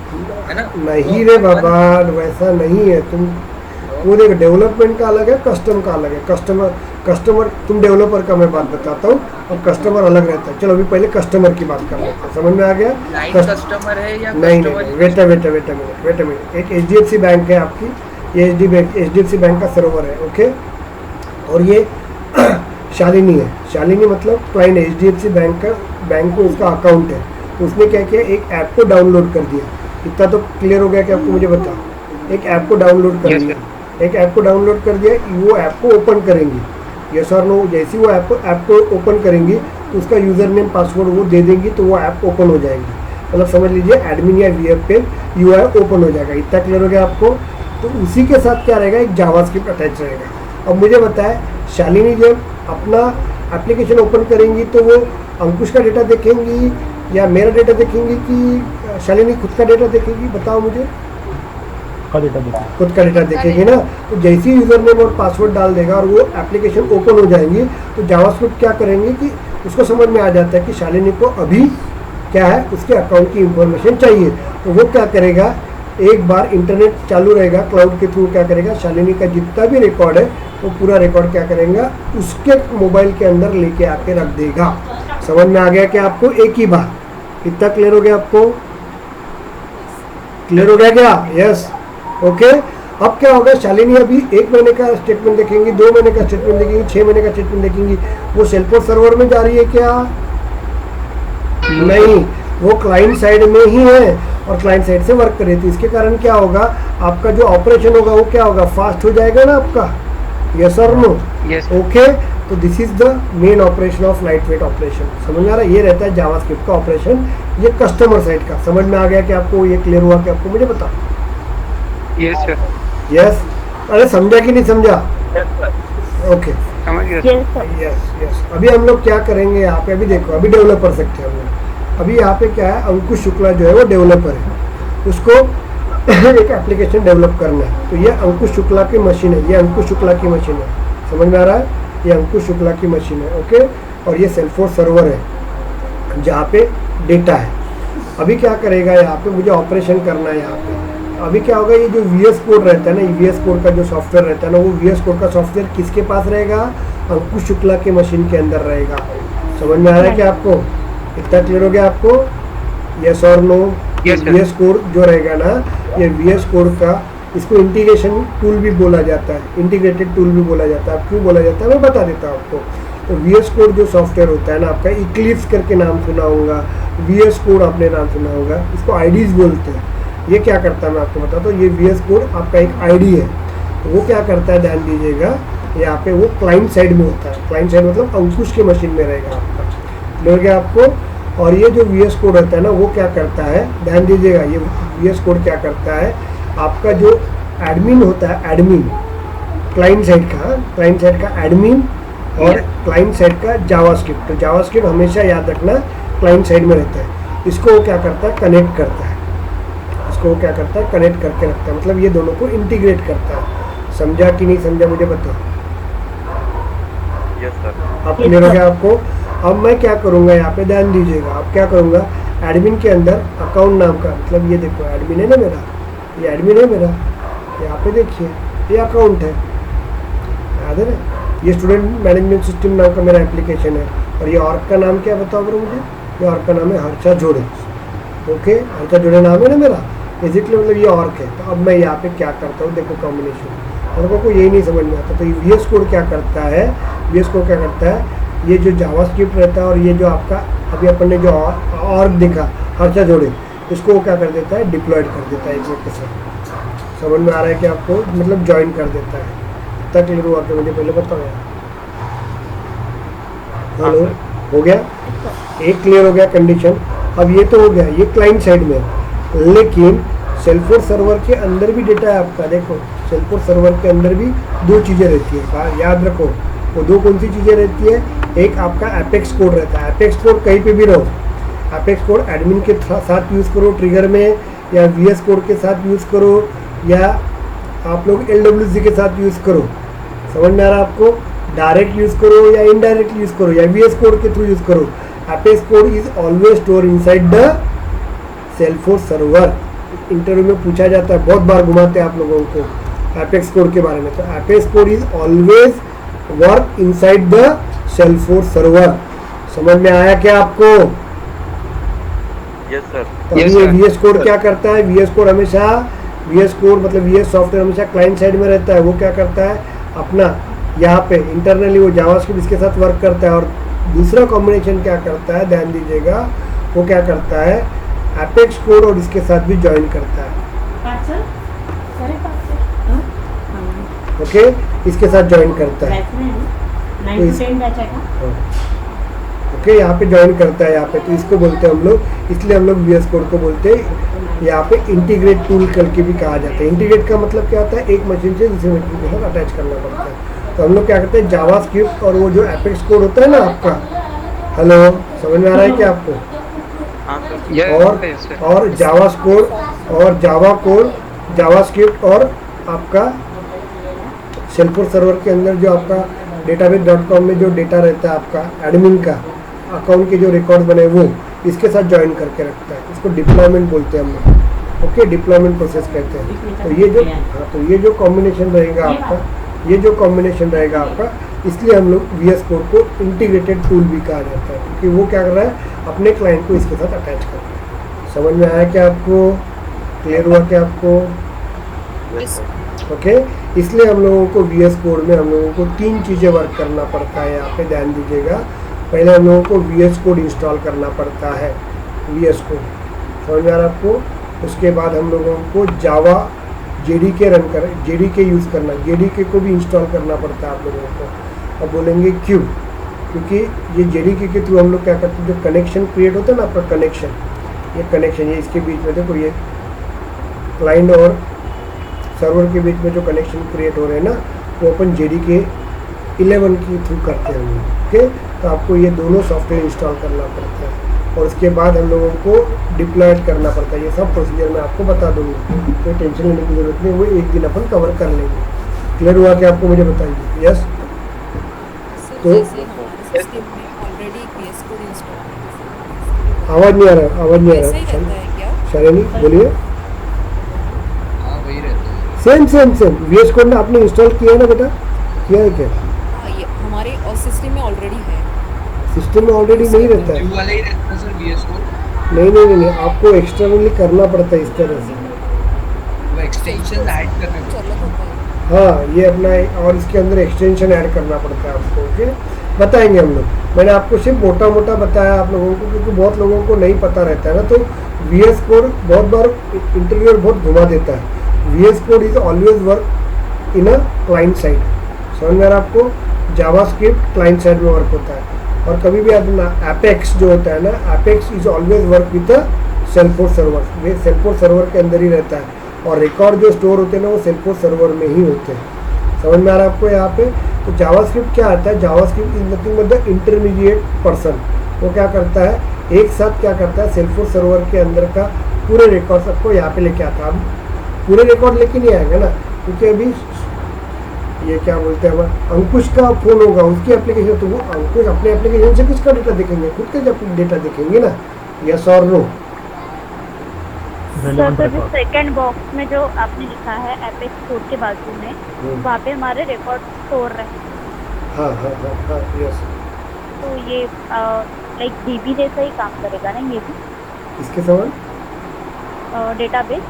है ना? नहीं रे बाबा, वैसा नहीं है। वो देखो डेवलपमेंट का अलग है, कस्टम का अलग है। कस्टमर तुम डेवलपर का मैं बात बताता हूँ, और कस्टमर अलग रहता है। चलो अभी पहले कस्टमर की बात कर लेते हैं, समझ में आ गया? क्लाइंट कस्टमर है या नहीं कस्टमर? नहीं, वेट अ मिनट। एक HDFC बैंक है आपकी, ये HDFC बैंक का सर्वर है, ओके। और ये शालिनी है। शालिनी मतलब क्लाइंट HDFC बैंक में उसका अकाउंट है। तो उसने क्या किया, एक ऐप को डाउनलोड कर दिया। इतना तो क्लियर हो गया कि आपको मुझे बताओ। एक ऐप को डाउनलोड कर दिया, एक ऐप को डाउनलोड कर दिया, वो ऐप को ओपन करेंगी, यस और नो। जैसे वो ऐप को ओपन करेंगी तो उसका यूज़र नेम पासवर्ड वो दे देंगी, तो वो ऐप ओपन हो जाएगी। मतलब समझ लीजिए एडमिन या VF पे UI ओपन हो जाएगा। इतना क्लियर हो गया आपको? तो उसी के साथ क्या रहेगा, एक जावास्क्रिप्ट अटैच रहेगा। अब मुझे बताए, शालिनी जब अपना एप्लीकेशन ओपन करेंगी तो वो अंकुश का डेटा देखेंगी या मेरा डेटा देखेंगी, कि शालिनी खुद का डेटा देखेगी? बताओ मुझे। खुद का डेटा देखेगी ना। तो जैसे ही यूज़र नेम और पासवर्ड डाल देगा और वो एप्लीकेशन ओपन हो जाएंगी, तो जावास्क्रिप्ट क्या करेंगे कि उसको समझ में आ जाता है कि शालिनी को अभी क्या है, उसके अकाउंट की इंफॉर्मेशन चाहिए। तो वो क्या करेगा, एक बार इंटरनेट चालू रहेगा क्लाउड के थ्रू, क्या करेगा, शालिनी का जितना भी रिकॉर्ड है वो पूरा रिकॉर्ड क्या करेगा, उसके मोबाइल के अंदर लेके आके रख देगा। समझ में आ गया क्या आपको? एक ही बार। इतना क्लियर हो गया आपको? क्लियर हो गया क्या? Yes, okay. अब क्या होगा, शालिनी अभी 1 महीने का स्टेटमेंट देखेंगी, 2 महीने का स्टेटमेंट देखेंगी, 6 महीने का स्टेटमेंट देखेंगी। वो सेल्फोर्स सर्वर में जा रही है क्या? नहीं, वो क्लाइंट साइड में ही है और क्लाइंट साइड से वर्क कर रही थी। इसके कारण क्या होगा, आपका जो ऑपरेशन होगा वो क्या होगा, फास्ट हो जाएगा ना आपका। यस और नो? यस। ओके। तो this is the main operation of light weight operation. समझ में आ रहा है? ये रहता है जावास्क्रिप्ट का ऑपरेशन, ये कस्टमर साइड का। समझ में आ गया कि आपको? ये क्लियर हुआ कि आपको? मुझे बताओ। Yes sir. यस। अरे समझा कि नहीं समझा? ओके, समझ गया। Yes sir. यस। अभी हम लोग क्या करेंगे यहाँ पे, अभी देखो, अभी डेवलपर सकते हैं हम लोग। अभी यहाँ पे क्या है, अंकुश शुक्ला जो है वो डेवलपर है, उसको एक एप्लीकेशन डेवलप करना है। तो ये अंकुश शुक्ला की मशीन है, ये अंकुश शुक्ला की मशीन है। समझ में आ रहा है? ये अंकुश शुक्ला की मशीन है, ओके। और ये सेल्फोर्स सर्वर है जहाँ पे डेटा है। अभी क्या करेगा, यहाँ पे मुझे ऑपरेशन करना है यहाँ पे। अभी क्या होगा, ये जो VS कोड रहता है ना, VS कोड का जो सॉफ्टवेयर रहता है ना, वो VS कोड का सॉफ्टवेयर किसके पास रहेगा, अंकुश शुक्ला के मशीन के अंदर रहेगा। समझ में आ रहा है क्या आपको? इतना क्लियर हो गया आपको? यस और नो? VS कोड जो रहेगा ना, ये VS कोड का, इसको इंटीग्रेशन टूल भी बोला जाता है, इंटीग्रेटेड टूल भी बोला जाता है। क्यों बोला जाता है मैं बता देता हूँ आपको। तो VS कोड जो सॉफ्टवेयर होता है ना आपका, इक्लिप्स करके नाम सुना होगा, VS कोड आपने नाम सुना होगा, इसको आईडीज बोलते हैं। ये क्या करता है मैं आपको बताता हूँ। ये VS कोड आपका एक आईडी है। तो वो क्या करता है, ध्यान दीजिएगा, यहाँ पे वो क्लाइंट साइड में होता है। क्लाइंट साइड मतलब अंकुश के मशीन में रहेगा आपका, मिल गया आपको। और ये जो VS कोड होता है ना, वो क्या करता है, ध्यान दीजिएगा, ये VS कोड क्या करता है, आपका जो एडमिन होता है, एडमिन क्लाइंट साइड का एडमिन और क्लाइंट साइड का जावास्क्रिप्ट। तो जावास्क्रिप्ट हमेशा याद रखना क्लाइंट साइड में रहता है। इसको वो क्या करता है, कनेक्ट करता है। इसको वो क्या करता है, कनेक्ट करके रखता है। मतलब ये दोनों को इंटीग्रेट करता है। समझा कि नहीं समझा मुझे बताओ? Yes sir. अब क्लियर हो गया आपको? अब मैं क्या करूँगा, यहाँ पे ध्यान दीजिएगा। अब क्या करूँगा, एडमिन के अंदर अकाउंट नाम का, मतलब ये देखो एडमिन है ना मेरा, ये एडमिन है मेरा, यहाँ पे देखिए ये अकाउंट है, याद है ना। ये स्टूडेंट मैनेजमेंट सिस्टम नाम का मेरा एप्लीकेशन है। और ये ऑर्ग का नाम क्या बताओ बरो मुझे? ये ऑर्ग का नाम है हर्षा जोड़े, ओके। हर्षा जोड़े नाम है ना मेरा, बेसिकली मतलब ये ऑर्ग है। तो अब मैं यहाँ पे क्या करता हूँ, देखो कॉम्बिनेशन, लोगों को यही नहीं समझ में आता। तो ये VS कोड क्या करता है, VS कोड क्या करता है, ये जो जावास्क्रिप्ट रहता है और ये जो आपका अभी अपन ने जो ऑर्ग देखा हर्षा जोड़े, इसको वो क्या कर देता है, डिप्लॉयड कर देता है एक के साथ। समझ में आ रहा है कि आपको, मतलब ज्वाइन कर देता है। इतना क्लियर हुआ कि मुझे पहले बताओ यार। हेलो, हो गया? एक क्लियर हो गया कंडीशन। अब ये तो हो गया, ये क्लाइंट साइड में है। लेकिन सेल्फोर्स सर्वर के अंदर भी डेटा है आपका। देखो सेल्फोर्स सर्वर के अंदर भी 2 चीज़ें रहती है, याद रखो। वो 2 कौन सी चीज़ें रहती है, एक आपका एपेक्स कोड रहता है। एपेक्स कोड कहीं पे भी रहो, एपेक्स कोड एडमिन के साथ यूज़ करो ट्रिगर में, या VS कोड के साथ यूज़ करो, या आप लोग LWC के साथ यूज़ करो। समझ में आ रहा है आपको? डायरेक्ट यूज़ करो या इनडायरेक्ट यूज़ करो या VS कोड के थ्रू यूज़ करो। Apex code is always store inside the Salesforce server. Interview में पूछा जाता है, बहुत बार घुमाते हैं आप लोगों को। एपेक्स कोड के बारे में। तो Apex code is always work inside the Salesforce server. समझ में आया क्या आपको? Yes sir. तो ये VS कोड क्या करता है? VS कोड हमेशा VS कोड मतलब VS सॉफ्टवेयर हमेशा क्लाइंट साइड में रहता है। वो क्या करता है अपना यहाँ पे इंटरनली वो जावास्क्रिप्ट इसके साथ वर्क करता है, और दूसरा कॉम्बिनेशन क्या करता है ध्यान दीजिएगा, वो क्या करता है एपेक्स कोड और इसके साथ भी ज्वाइन करता है। ओके, इसके साथ ज्वाइन करता है। ओके, यहाँ पे ज्वाइन करता है यहाँ पे, तो इसको बोलते हैं हम लोग, इसलिए हम लोग VS कोड को बोलते हैं यहाँ पे इंटीग्रेट टूल करके भी कहा जाता है। इंटीग्रेट का मतलब क्या होता है? एक मशीन से दूसरी मशीन के साथ अटैच करना पड़ता है। तो हम लोग क्या करते हैं जावास्क्रिप्ट और वो जो एपेक्स कोड होता है ना आपका, हेलो समझ में आ रहा है क्या आपको? हाँ सर। और जावा कोड जावास्क्रिप्ट और आपका सेल्फोर्स सर्वर के अंदर जो आपका database.com में जो डेटा रहता है आपका एडमिन का अकाउंट के जो रिकॉर्ड बने वो इसके साथ ज्वाइन करके रखता है। इसको डिप्लॉयमेंट बोलते हैं हम लोग। ओके, डिप्लॉयमेंट प्रोसेस कहते हैं। तो ये जो कॉम्बिनेशन रहेगा आपका, ये जो कॉम्बिनेशन रहेगा आपका, इसलिए हम लोग VS कोड को इंटीग्रेटेड टूल भी कहा जाता है, क्योंकि वो क्या कर रहा है अपने क्लाइंट को इसके साथ अटैच कर रहा है। समझ में आया क्या आपको? क्लियर हुआ क्या आपको? ओके, इसलिए हम लोगों को VS कोड में हम लोगों को 3 चीज़ें वर्क करना पड़ता है। यहाँ पे ध्यान दीजिएगा, पहले हम लोगों को VS कोड इंस्टॉल करना पड़ता है। VS कोड समझ में आ रहा है आपको? उसके बाद हम लोगों को जावा JDK रन कर JDK यूज़ करना, JDK को भी इंस्टॉल करना पड़ता है आप लोगों को। अब बोलेंगे क्यों? क्योंकि ये JDK के थ्रू हम लोग क्या करते हैं, जो कनेक्शन क्रिएट होता है ना आपका कनेक्शन, ये इसके बीच में देखो, ये क्लाइंट और सर्वर के बीच में जो कनेक्शन क्रिएट हो रहे हैं ना, वो अपन JDK 11 के थ्रू करते हैं हम लोग। ओके, तो आपको ये दोनों सॉफ्टवेयर इंस्टॉल करना पड़ता है, और उसके बाद हम लोगों को डिप्लॉयड करना पड़ता है। ये सब प्रोसीजर मैं आपको बता दूंगा, कोई टेंशन लेने की जरूरत नहीं, वो एक दिन अपन कवर कर लेंगे। क्लियर हुआ कि आपको? मुझे बताइए। यस, तो आवाज़ नहीं आ रहा, शरणी बोलिए। सेम VS कोड में आपने इंस्टॉल किया है ना बेटा? किया है क्या? हमारे सिस्टम में ऑलरेडी है। सिस्टम में ऑलरेडी नहीं रहता है? वाला ही रहता है सर VS कोड। नहीं, आपको एक्सटर्नली करना पड़ता है इस तरह से। वो एक्सटेंशन ऐड करने को। हाँ, ये अपना, और इसके अंदर एक्सटेंशन ऐड करना पड़ता है आपको। ओके, बताएंगे हम लोग। मैंने आपको सिर्फ मोटा बताया आप लोगों को, क्योंकि बहुत लोगों को नहीं पता रहता है ना। तो VS कोड बहुत बार इंटरव्यूअर बहुत घुमा देता है। VS code is always work in a client side. समझ में आ रहा है आपको? जावास्क्रिप्ट क्लाइंट साइड में वर्क होता है, और कभी भी अपना एपेक्स जो होता है ना, Apex is always work with the Salesforce server. ये सेल्फोर्स सर्वर के अंदर ही रहता है, और रिकॉर्ड जो स्टोर होते हैं ना वो सेल्फोर्स सर्वर में ही होते हैं। समझ में आ रहा है आपको यहाँ पे? तो जावास्क्रिप्ट क्या आता है? JavaScript is nothing but the intermediate person. वो क्या करता है, एक साथ क्या करता है, सेल्फोर्स सर्वर के अंदर का पूरे रिकॉर्ड सबको यहाँ पे लेके आता है। अब पूरे रिकॉर्ड लेके नहीं आएगा ना, क्योंकि अभी ये क्या बोलते हैं, अंकुश का फोन होगा, उसकी एप्लीकेशन, तो वो अंकुश अपने एप्लीकेशन से किसका डेटा देखेंगे? खुद का जब डेटा देखेंगे ना। यस और नो? सर, तो जो सेकंड बॉक्स में जो आपने लिखा है एपेक्स कोड के बाजू में, वहाँ पे हमारे रिकॉर्ड स्टोर रहे। हाँ, यस। तो ये लाइक DB जैसा ही काम करेगा ना ये भी? इसके समान डेटाबेस?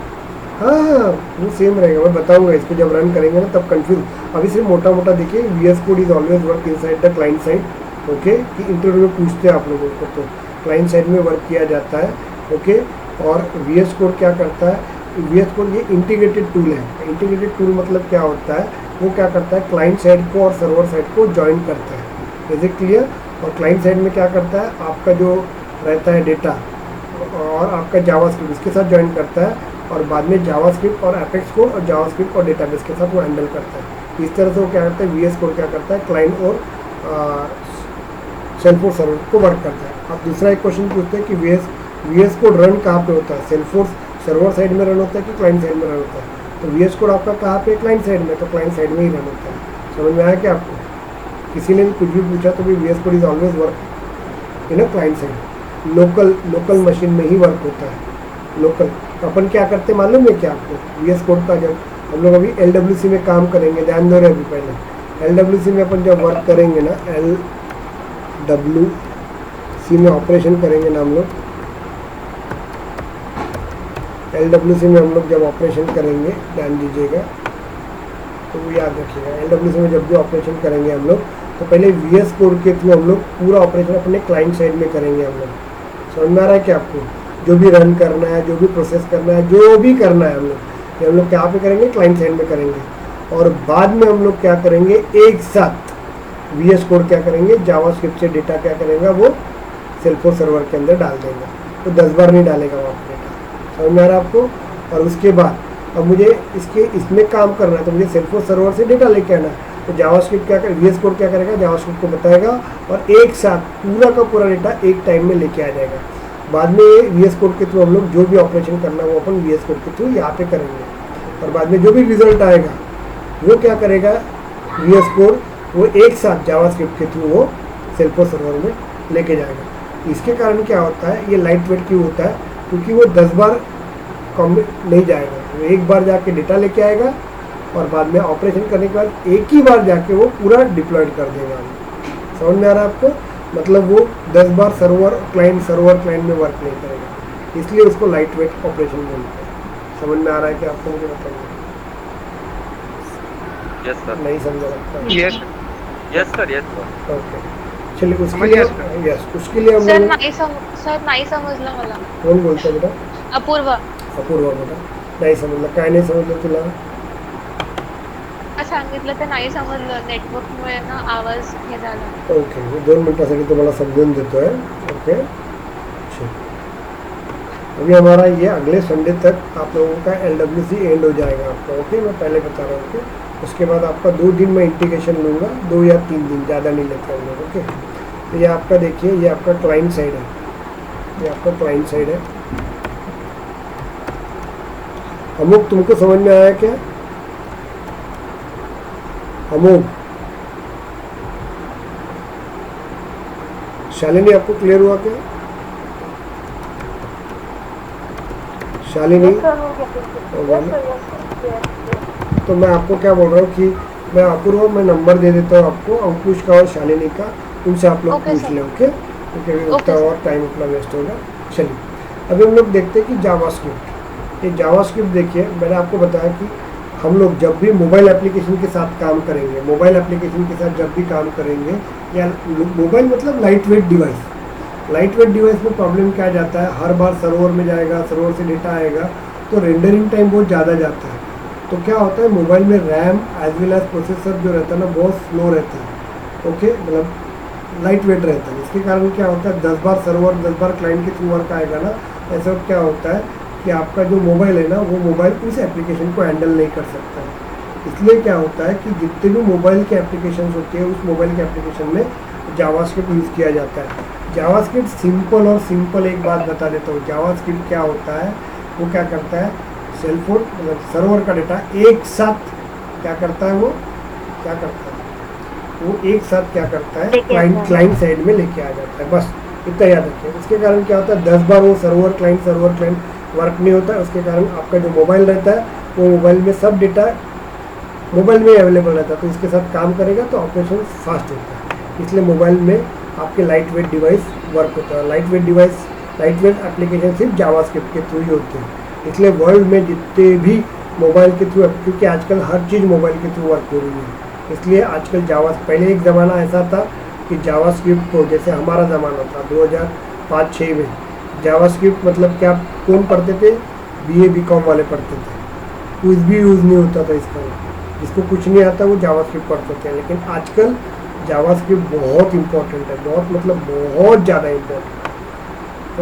हाँ, वो सेम रहेगा। मैं बताऊंगा इसको जब रन करेंगे ना, तब कंफ्यूज। अभी सिर्फ मोटा देखिए, VS code is always work inside the client side. Okay, कि इंटरव्यू में पूछते हैं आप लोगों को, तो क्लाइंट साइड में वर्क किया जाता है। ओके, और VS कोड क्या करता है? VS कोड ये इंटीग्रेटेड टूल है। इंटीग्रेटेड टूल मतलब क्या होता है? वो क्या करता है, क्लाइंट साइड को और सर्वर साइड को ज्वाइन करता है। Is it clear? और क्लाइंट साइड में क्या करता है, आपका जो रहता है डेटा और आपका जावास्क्रिप्ट इसके साथ ज्वाइन करता है, और बाद में जावास्क्रिप्ट और एपेक्स कोड और जावास्क्रिप्ट और डेटाबेस के साथ वो हैंडल करता है। इस तरह से वो क्या करता है, VS कोड क्या करता है, क्लाइंट और सेल्फोर्स सर्वर को वर्क करता है। अब दूसरा एक क्वेश्चन पूछते हैं कि VS कोड रन कहाँ पे होता है? सेल्फोर्स सर्वर साइड में रन होता है कि क्लाइंट साइड में रन होता है? तो VS कोड आपका कहाँ पे? क्लाइंट साइड में, तो क्लाइंट साइड में ही रन होता है। समझ में आया क्या आपको? किसी ने भी कुछ भी पूछा तो भी VS code is always work in a client side. Local machine में ही वर्क होता है। लोकल तो अपन क्या करते हैं मालूम है क्या आपको? VS कोड का जब हम लोग अभी LWC में काम करेंगे, ध्यान दो रहे अभी पहले LWC में अपन जब वर्क करेंगे ना, LWC में ऑपरेशन करेंगे ना हम लोग, LWC में हम लोग जब ऑपरेशन करेंगे, ध्यान दीजिएगा, तो याद रखिएगा LWC में जब भी ऑपरेशन करेंगे हम लोग, तो पहले VS कोड के थ्रू हम लोग पूरा ऑपरेशन अपने क्लाइंट साइड में करेंगे हम लोग। समझ में आ रहा है क्या आपको? जो भी रन करना है, जो भी प्रोसेस करना है, जो भी करना है हम लोग, ये हम लोग क्या पे करेंगे, क्लाइंट साइड में करेंगे। और बाद में हम लोग क्या करेंगे, एक साथ VS कोड क्या करेंगे, जावास्क्रिप्ट से डेटा क्या करेंगे, वो सेल्फोर्स सर्वर के अंदर डाल देंगे। तो 10 बार नहीं डालेगा वहाँ पर डेटा। समझ में आ रहा है आपको? और उसके बाद अब मुझे इसमें काम करना है, तो मुझे सेल्फोर्स सर्वर से डेटा लेके आना है। तो जावास्क्रिप्ट क्या करेगा, VS कोड क्या करेगा, जावास्क्रिप्ट को बताएगा और एक साथ पूरा का पूरा डेटा एक टाइम में लेके आ जाएगा। बाद में VS कोड के थ्रू हम लोग जो भी ऑपरेशन करना है वो अपन VS कोड के थ्रू यहाँ पे करेंगे। और बाद में जो भी रिजल्ट आएगा वो क्या करेगा, VS कोड वो एक साथ जावास्क्रिप्ट के थ्रू वो सेल्फोर्स सर्वर में लेके जाएगा। इसके कारण क्या होता है, ये लाइट वेट क्यों होता है, क्योंकि वो 10 बार कॉम्बिट नहीं जाएगा, वो एक बार जाके डेटा लेके आएगा और बाद में ऑपरेशन करने के बाद एक ही बार जाके वो पूरा डिप्लॉयड कर देगा। समझ में आ रहा है आपको? मतलब वो 10 बार सर्वर क्लाइंट में वर्क नहीं करेगा, इसलिए उसको लाइट वेट ऑपरेशन बोलते हैं। समझ में आ रहा है कि आपको? मुझे बताइए। Yes sir. नहीं समझा लगता? Yes yes sir. ओके, चलिए उसके समझ लिए गया यस, उसके लिए हम सर लोग नाही समजलं मला. कौन बोलतो बेटा? अपूर्वा अपूर्वा बेटा, नाही समजलं. काय नाही समजलं तुला? सांगितलं तर नाही समजलं, नेटवर्कमुळे ना आवाज हे झाला. ओके, मी 2 मिनिटासाठी तुम्हाला समजून देतोय. ओके, ठीक. अभी हमारा ये अगले संडे तक आप लोगों का LWC एंड हो जाएगा आपका. ओके, मैं पहले बता रहा हूँ. ओके, उसके बाद आपका 2 दिन में इंटीग्रेशन लूँगा, 2 या 3 दिन, ज़्यादा नहीं लेते हम लोग. ओके, तो ये आपका देखिए, ये आपका क्लाइंट साइड है, ये आपका क्लाइंट साइड है. अमुक तुमको समझ में आया क्या? अमुक, शालिनी आपको क्लियर हुआ क्या? शालिनी, तो मैं आपको क्या बोल रहा हूँ कि मैं अपूर्व में नंबर दे देता हूँ आपको, अंकुश का और शालिनी का, उनसे आप लोग पूछ लें. ओके, क्योंकि उतना और टाइम अपना वेस्ट होगा. चलिए, अभी हम लोग देखते हैं कि जावास्क्रिप्ट. ये जावास्क्रिप्ट देखिए, मैंने आपको बताया कि हम लोग जब भी मोबाइल एप्लीकेशन के साथ काम करेंगे, मोबाइल एप्लीकेशन के साथ जब भी काम करेंगे, या मोबाइल मतलब light weight device, light weight device में प्रॉब्लम क्या जाता है, हर बार सर्वर में जाएगा, सर्वर से डेटा आएगा, तो रेंडरिंग टाइम बहुत ज़्यादा जाता है. तो क्या होता है, मोबाइल में RAM as well as processor जो रहता है ना, बहुत स्लो रहता है. ओके, मतलब लाइट वेट रहता है. इसके कारण क्या होता है, 10 बार सर्वर 10 बार क्लाइंट के थ्रू वर्क आएगा ना, ऐसा क्या होता है कि आपका जो मोबाइल है ना, वो मोबाइल उस एप्लीकेशन को हैंडल नहीं कर सकता है. इसलिए क्या होता है कि जितने भी मोबाइल के एप्लीकेशन होते हैं, उस मोबाइल के एप्लीकेशन में जावास्क्रिप्ट यूज़ किया जाता है. जावास्क्रिप्ट सिंपल और सिंपल एक बात बता देता हूँ, जावास्क्रिप्ट क्या होता है, वो क्या करता है, सेल्फोन मतलब सर्वर का डेटा एक साथ क्या करता है, वो क्या करता है, वो एक साथ क्या करता है, क्लाइंट साइड में लेके आ जाता है. बस इतना याद रखिए. इसके कारण क्या होता है, 10 बार वो सर्वर क्लाइंट वर्क नहीं होता है. उसके कारण आपका जो मोबाइल रहता है, वो मोबाइल में सब डेटा मोबाइल में अवेलेबल रहता है, तो इसके साथ काम करेगा तो ऑपरेशन फास्ट होता है. इसलिए मोबाइल में आपके लाइट वेट डिवाइस वर्क होता है. लाइट वेट एप्लीकेशन सिर्फ जावास्क्रिप्ट के थ्रू ही होते हैं. इसलिए वर्ल्ड में जितने भी मोबाइल के थ्रू, क्योंकि आजकल हर चीज़ मोबाइल के थ्रू वर्क हो रही है, इसलिए आजकल पहले एक ज़माना ऐसा था कि जावास्क्रिप्ट को, जैसे हमारा ज़माना था 2005-06 में, जावास्क्रिप्ट मतलब क्या, कौन पढ़ते थे, BA BCom वाले पढ़ते थे. कुछ भी यूज़ नहीं होता था इसका. जिसको कुछ नहीं आता वो जावास्क्रिप्ट पढ़ते थे. लेकिन आजकल जावास्क्रिप्ट बहुत इंपॉर्टेंट है, बहुत मतलब बहुत ज़्यादा इंपॉर्टेंट है.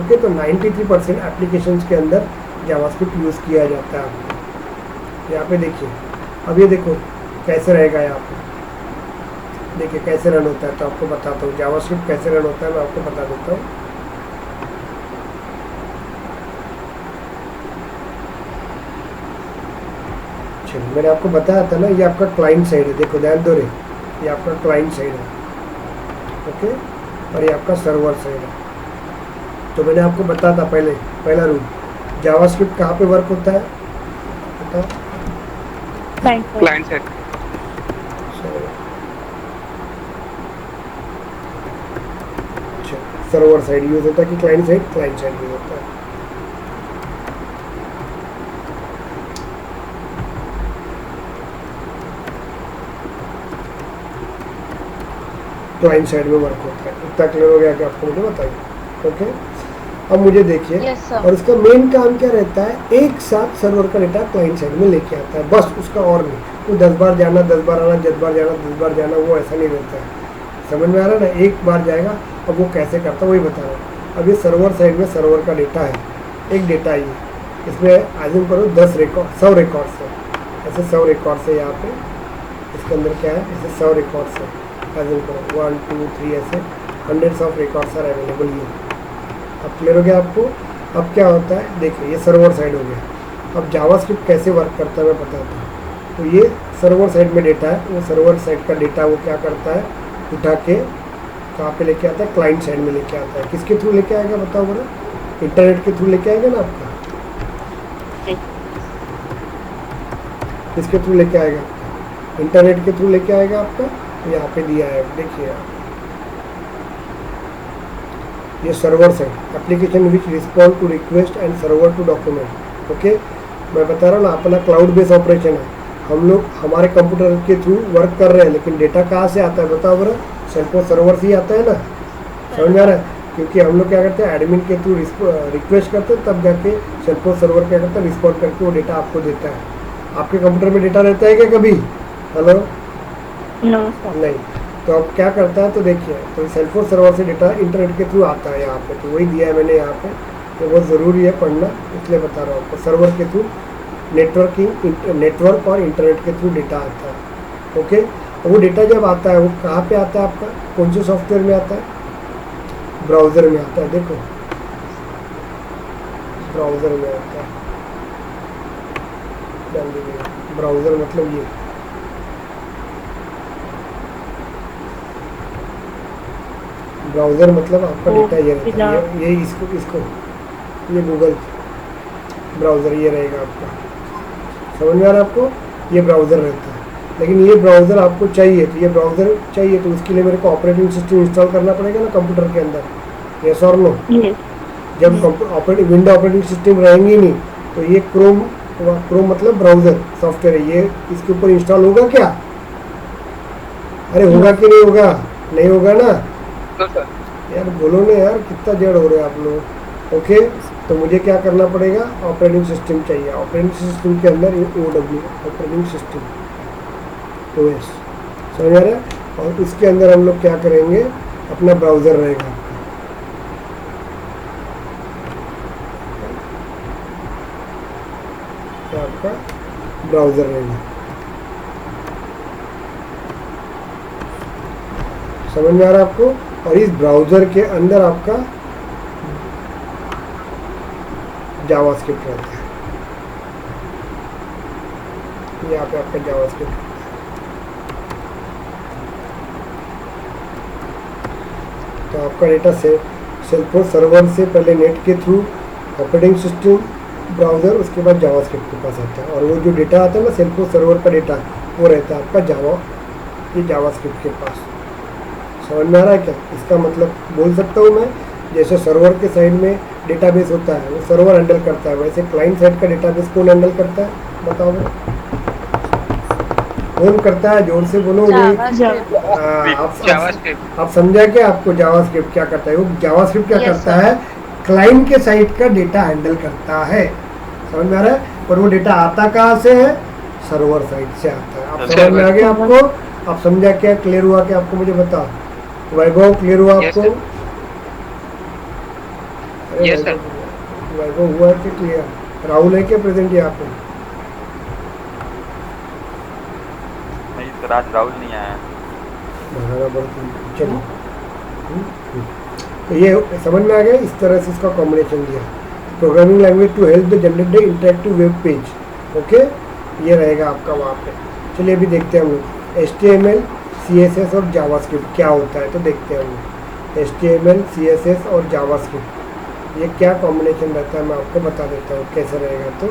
ओके, तो 93% एप्लीकेशंस के अंदर जावास्क्रिप्ट यूज़ किया जाता है. आपको यहाँ पे देखिए, अब ये देखो कैसे रहेगा. यहाँ पे देखिए कैसे रन होता है, तो आपको बताता हूँ जावास्क्रिप्ट कैसे रन होता है, मैं आपको बता देता हूँ. चलिए, मैंने आपको बताया था ना, ये आपका क्लाइंट साइड है. देखो ध्यान दो रे, ये आपका क्लाइंट साइड है. ओके, और ये आपका सर्वर साइड है. तो मैंने आपको बताया था पहला रूल, जावास्क्रिप्ट कहाँ पे वर्क होता है, बताओ. Client side. Client side. अच्छा, सर्वर साइड यूज होता है कि क्लाइंट साइड यूज होता है? क्लाइंट साइड में वर्क होता है। इतना क्लियर हो गया कि आपको मुझे बताइए। ओके, अब मुझे देखिए Yes, sir. और इसका मेन काम क्या रहता है, एक साथ सर्वर का डेटा क्लाइंट साइड में लेके आता है, बस उसका और नहीं। वो 10 बार जाना, 10 बार आना, 10 बार जाना, 10 बार जाना, वो ऐसा नहीं रहता है। समझ में आ रहा है ना? एक बार जाएगा। अब वो कैसे करता है वही बता रहा हूँ। अब ये सर्वर साइड में सर्वर का डेटा है, एक डेटा ये, इसमें आजम करो 10 रिकॉर्ड, 100 रिकॉर्ड्स है, ऐसे 100 रिकॉर्ड्स है यहाँ पे। इसके अंदर क्या है, ऐसे 100 रिकॉर्ड्स है, आजम करो 1 2 3 ऐसे hundreds of records are available. ये अब क्लियर हो गया आपको? अब क्या होता है, देखिए ये सर्वर साइड हो गया। अब जावास्क्रिप्ट कैसे वर्क करता है मैं बताता हूँ। तो ये सर्वर साइड में डेटा है, वो सर्वर साइड का डेटा वो क्या करता है, उठा के कहाँ पे लेके आता है, क्लाइंट साइड में लेके आता है। किसके थ्रू लेके आएगा बताओ बड़ा? इंटरनेट के थ्रू लेके आएगा ना आपका? किसके थ्रू लेके आएगा? इंटरनेट के थ्रू लेके आएगा आपका। तो यहाँ पे दिया है, देखिए आप, ये server side application which respond to request and server to document. Okay, मैं बता रहा हूँ ना, अपना क्लाउड बेस्ड ऑपरेशन है। हम लोग हमारे कंप्यूटर के थ्रू वर्क कर रहे हैं, लेकिन डेटा कहाँ से आता है बताओ बड़ा? सेल्फोर्स सर्वर से ही आता है ना। समझ में आ रहा है? क्योंकि हम लोग क्या करते हैं, एडमिन के थ्रू रिक्वेस्ट करते हैं, तब जाके सेल्फोर्स सर्वर क्या करता है, रिस्पॉन्ड करके वो डेटा आपको देता है। आपके कंप्यूटर में डेटा रहता है क्या कभी? हेलो? No sir. नहीं। तो अब क्या करता है, तो देखिए, तो सेल्फोर्स सर्वर से डेटा इंटरनेट के थ्रू आता है यहाँ पे। तो वही दिया है मैंने यहाँ पे, तो बहुत ज़रूरी है पढ़ना, इसलिए बता रहा हूँ आपको। सर्वर के थ्रू नेटवर्क और इंटरनेट के थ्रू डेटा आता है। ओके, तो वो डेटा जब आता है वो कहाँ पे आता है आपका? कौन से सॉफ्टवेयर में आता है? ब्राउज़र में आता है। देखो, ब्राउज़र में आता है। ब्राउज़र मतलब ये, ब्राउज़र मतलब आपका डेटा ये रहता है, ये इसको ये गूगल ब्राउज़र ये रहेगा आपका। समझ में आ रहा है आपको? ये ब्राउज़र रहता है, लेकिन ये ब्राउज़र आपको चाहिए, तो ये ब्राउज़र चाहिए तो उसके लिए मेरे को ऑपरेटिंग सिस्टम इंस्टॉल करना पड़ेगा ना कंप्यूटर के अंदर। यस और नो? जब विंडो ऑपरेटिंग सिस्टम रहेंगी नहीं, तो ये क्रोम मतलब ब्राउज़र सॉफ्टवेयर है, ये इसके ऊपर इंस्टॉल होगा क्या? अरे होगा कि नहीं होगा? नहीं होगा ना यार, बोलो ना यार, कितना जड़ हो रहे हैं आप लोग। ओके, तो मुझे क्या करना पड़ेगा, ऑपरेटिंग सिस्टम चाहिए। ऑपरेटिंग सिस्टम के अंदर OW ऑपरेटिंग सिस्टम OS, समझ आ रहा है? और उसके अंदर हम लोग क्या करेंगे, अपना ब्राउज़र रहेगा आपका। क्या आपका ब्राउज़र रहेगा, समझ में आ रहा है आपको? और इस ब्राउज़र के अंदर आपका जावास्क्रिप्ट रहता है। यहाँ पे आपका जावास्क्रिप्ट, तो आपका डेटा से सेल्फोर्स सर्वर से पहले नेट के थ्रू ऑपरेटिंग सिस्टम, ब्राउज़र, उसके बाद जावास्क्रिप्ट के पास आता है। और वो जो डेटा आता है ना सेल्फोर्स सर्वर का डेटा, वो रहता है आपका ये जावास्क्रिप्ट के पास। समझ में आ रहा है क्या? इसका मतलब बोल सकता हूँ मैं, जैसे सर्वर के साइड में डेटाबेस होता है वो सर्वर हैंडल करता है, वैसे क्लाइंट साइड का डेटाबेस कौन हैंडल करता है बताओ? कौन करता है? जोर से बोलो। आप समझा क्या? आपको जावास्क्रिप्ट क्या करता है? वो जावास्क्रिप्ट क्या करता है, क्लाइंट के साइड का डेटा हैंडल करता है। समझ में आ रहा है? और वो डेटा आता कहाँ से है? सर्वर साइड से आता है। आप समझ में आ गया आपको? आप समझा क्या? क्लियर हुआ क्या आपको? मुझे बताओ वैभव, क्लियर हुआ आपको? Yes sir. वैभव हुआ कि क्लियर? राहुल है क्या प्रेजेंट यहाँ पे? नहीं सर, आज राहुल नहीं आया। चलिए, तो ये समझ में आ गया। इस तरह से इसका कॉम्बिनेशन दिया, programming language to help the generate the interactive web page. Okay, ये रहेगा आपका वहाँ पे। चलिए अभी देखते हैं हम लोग HTML, CSS और जावास्क्रिप्ट क्या होता है, तो देखते हैं हम लोग HTML, CSS और जावास्क्रिप्ट ये क्या कॉम्बिनेशन रहता है, मैं आपको बता देता हूँ कैसे रहेगा। तो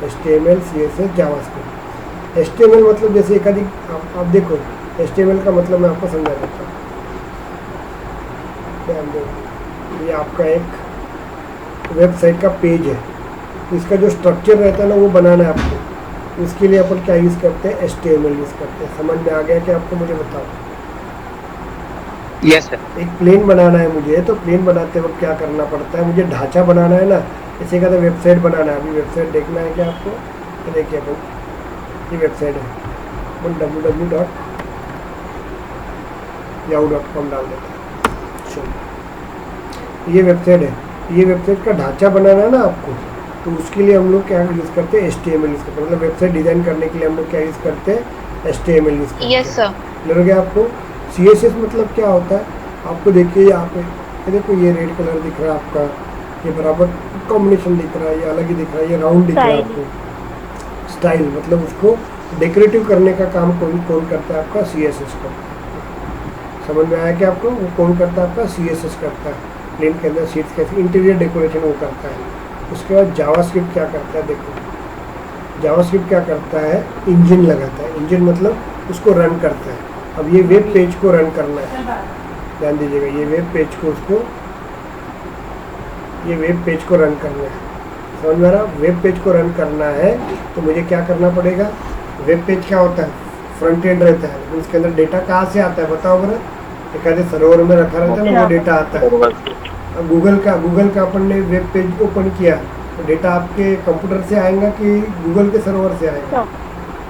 HTML, CSS, जावास्क्रिप्ट, HTML मतलब जैसे एकाधिक आप देखो, HTML का मतलब मैं आपको समझा देता हूँ। ध्यान दो, ये आपका एक वेबसाइट का पेज है, तो इसका जो स्ट्रक्चर रहता है ना वो बनाना है आपको। उसके लिए अपन क्या यूज़ करते हैं, HTML यूज़ करते हैं। समझ में आ गया कि आपको? मुझे बताओ। Yes sir. एक प्लेन बनाना है मुझे, तो प्लेन बनाते वक्त क्या करना पड़ता है, मुझे ढांचा बनाना है ना। इसी का तो वेबसाइट बनाना है। अभी वेबसाइट देखना है क्या आपको? ये देखिए अपन, ये वेबसाइट है, अपन www.yahoo.com डाल देते हैं। चलो, ये वेबसाइट है। ये वेबसाइट का ढांचा बनाना है ना आपको, तो उसके लिए हम लोग क्या यूज़ करते हैं, HTML यूज़ करते हैं। मतलब वेबसाइट डिज़ाइन करने के लिए हम लोग क्या यूज़ करते हैं, HTML यूज़ करते हैं। Yes sir. क्लियर हो गया आपको? CSS मतलब क्या होता है, आपको देखिए यहाँ पे, ये देखो ये रेड कलर दिख रहा है आपका, ये बराबर कॉम्बिनेशन दिख रहा है, ये अलग ही दिख रहा है, ये राउंड दिख रहा है आपको। स्टाइल मतलब उसको डेकोरेटिव करने का काम कौन करता है, आपका CSS करता है। समझ में आया कि आपको? वो कौन करता है, आपका CSS करता है। प्लेन के अंदर शीट्स कैसे इंटीरियर डेकोरेशन वो करता है। उसके बाद जावास्क्रिप्ट क्या करता है, देखो जावास्क्रिप्ट क्या करता है, इंजन लगाता है। इंजन मतलब उसको रन करता है। अब ये वेब पेज को रन करना है, ध्यान दीजिएगा, ये वेब पेज को उसको, ये वेब पेज को रन करना है। समझ में आ रहा? वेब पेज को रन करना है तो मुझे क्या करना पड़ेगा। वेब पेज क्या होता है, फ्रंट एंड रहता है, लेकिन उसके अंदर डेटा कहाँ से आता है बताओ बरा? एक आधे सर्वर में रखा रहता है ना, वो डेटा आता है। अब गूगल का अपन ने वेब पेज ओपन किया तो डेटा आपके कंप्यूटर से आएगा कि गूगल के सर्वर से आएगा?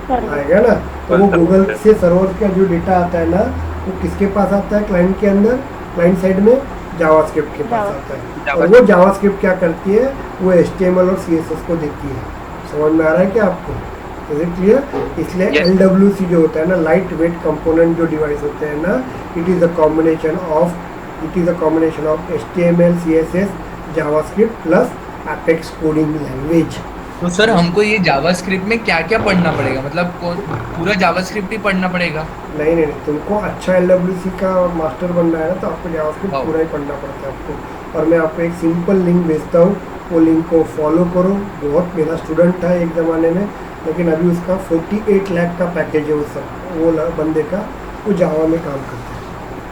आएगा ना। तो वो गूगल से सर्वर का जो डेटा आता है ना, वो किसके पास आता है, क्लाइंट के अंदर, क्लाइंट साइड में जावास्क्रिप्ट के पास आता है। और वो जावास्क्रिप्ट क्या करती है, वो HTML और CSS को देती है। समझ में आ रहा है क्या आपको? Is it clear? इसलिए LWC जो होता है ना, लाइट वेट कंपोनेंट जो डिवाइस होते हैं ना, it is a combination of HTML, CSS, JavaScript plus apex coding language. तो सर हमको ये जावास्क्रिप्ट में क्या क्या पढ़ना पड़ेगा, मतलब पूरा जावास्क्रिप्ट ही पढ़ना पड़ेगा? नहीं, तुमको अच्छा LWC का मास्टर बनना है ना, तो आपको जावास्क्रिप्ट पूरा ही पढ़ना पड़ता है आपको। और मैं आपको एक सिंपल लिंक भेजता हूँ, वो लिंक को फॉलो करो। बहुत मेरा स्टूडेंट था एक ज़माने में, लेकिन अभी उसका 48 लाख का पैकेज है, वो बंदे का, वो जावा में काम करता है।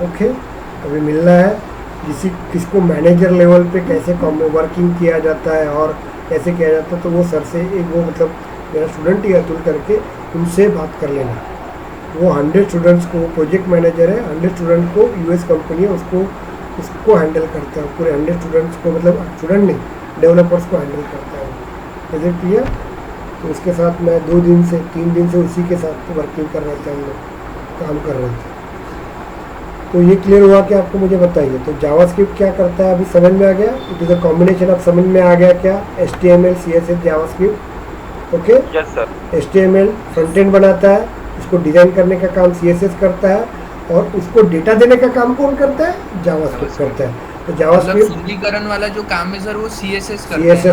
ओके, अभी मिलना है किसको मैनेजर लेवल पे कैसे वर्किंग किया जाता है और कैसे किया जाता है, तो वो सर से एक, वो मतलब मेरा स्टूडेंट ही अतुल करके, उनसे बात कर लेना। वो 100 स्टूडेंट्स को, प्रोजेक्ट मैनेजर है, 100 स्टूडेंट को, US कंपनी है, उसको हैंडल करता है। पूरे 100 स्टूडेंट्स को, मतलब स्टूडेंट नहीं, डेवलपर्स को हैंडल करता है। प्रोजेक्ट किया तो उसके साथ मैं 2 दिन से 3 दिन से उसी के साथ वर्किंग कर रहे थे, हम लोग काम कर रहे थे। तो ये क्लियर हुआ कि आपको? मुझे बताइए। तो जावास्क्रिप्ट क्या करता है, अभी समझ में आ गया? इट इज़ अ कॉम्बिनेशन, अब समझ में आ गया क्या? HTML, CSS, JavaScript. Okay, yes sir. HTML front end बनाता है, उसको डिज़ाइन करने का काम CSS करता है, और उसको डेटा देने का काम कौन करता है, जावास्क्रिप्ट करता है। तो जावास्क्रिप्ट सुंदरीकरण वाला जो काम है सर, वो CSS करता है, यस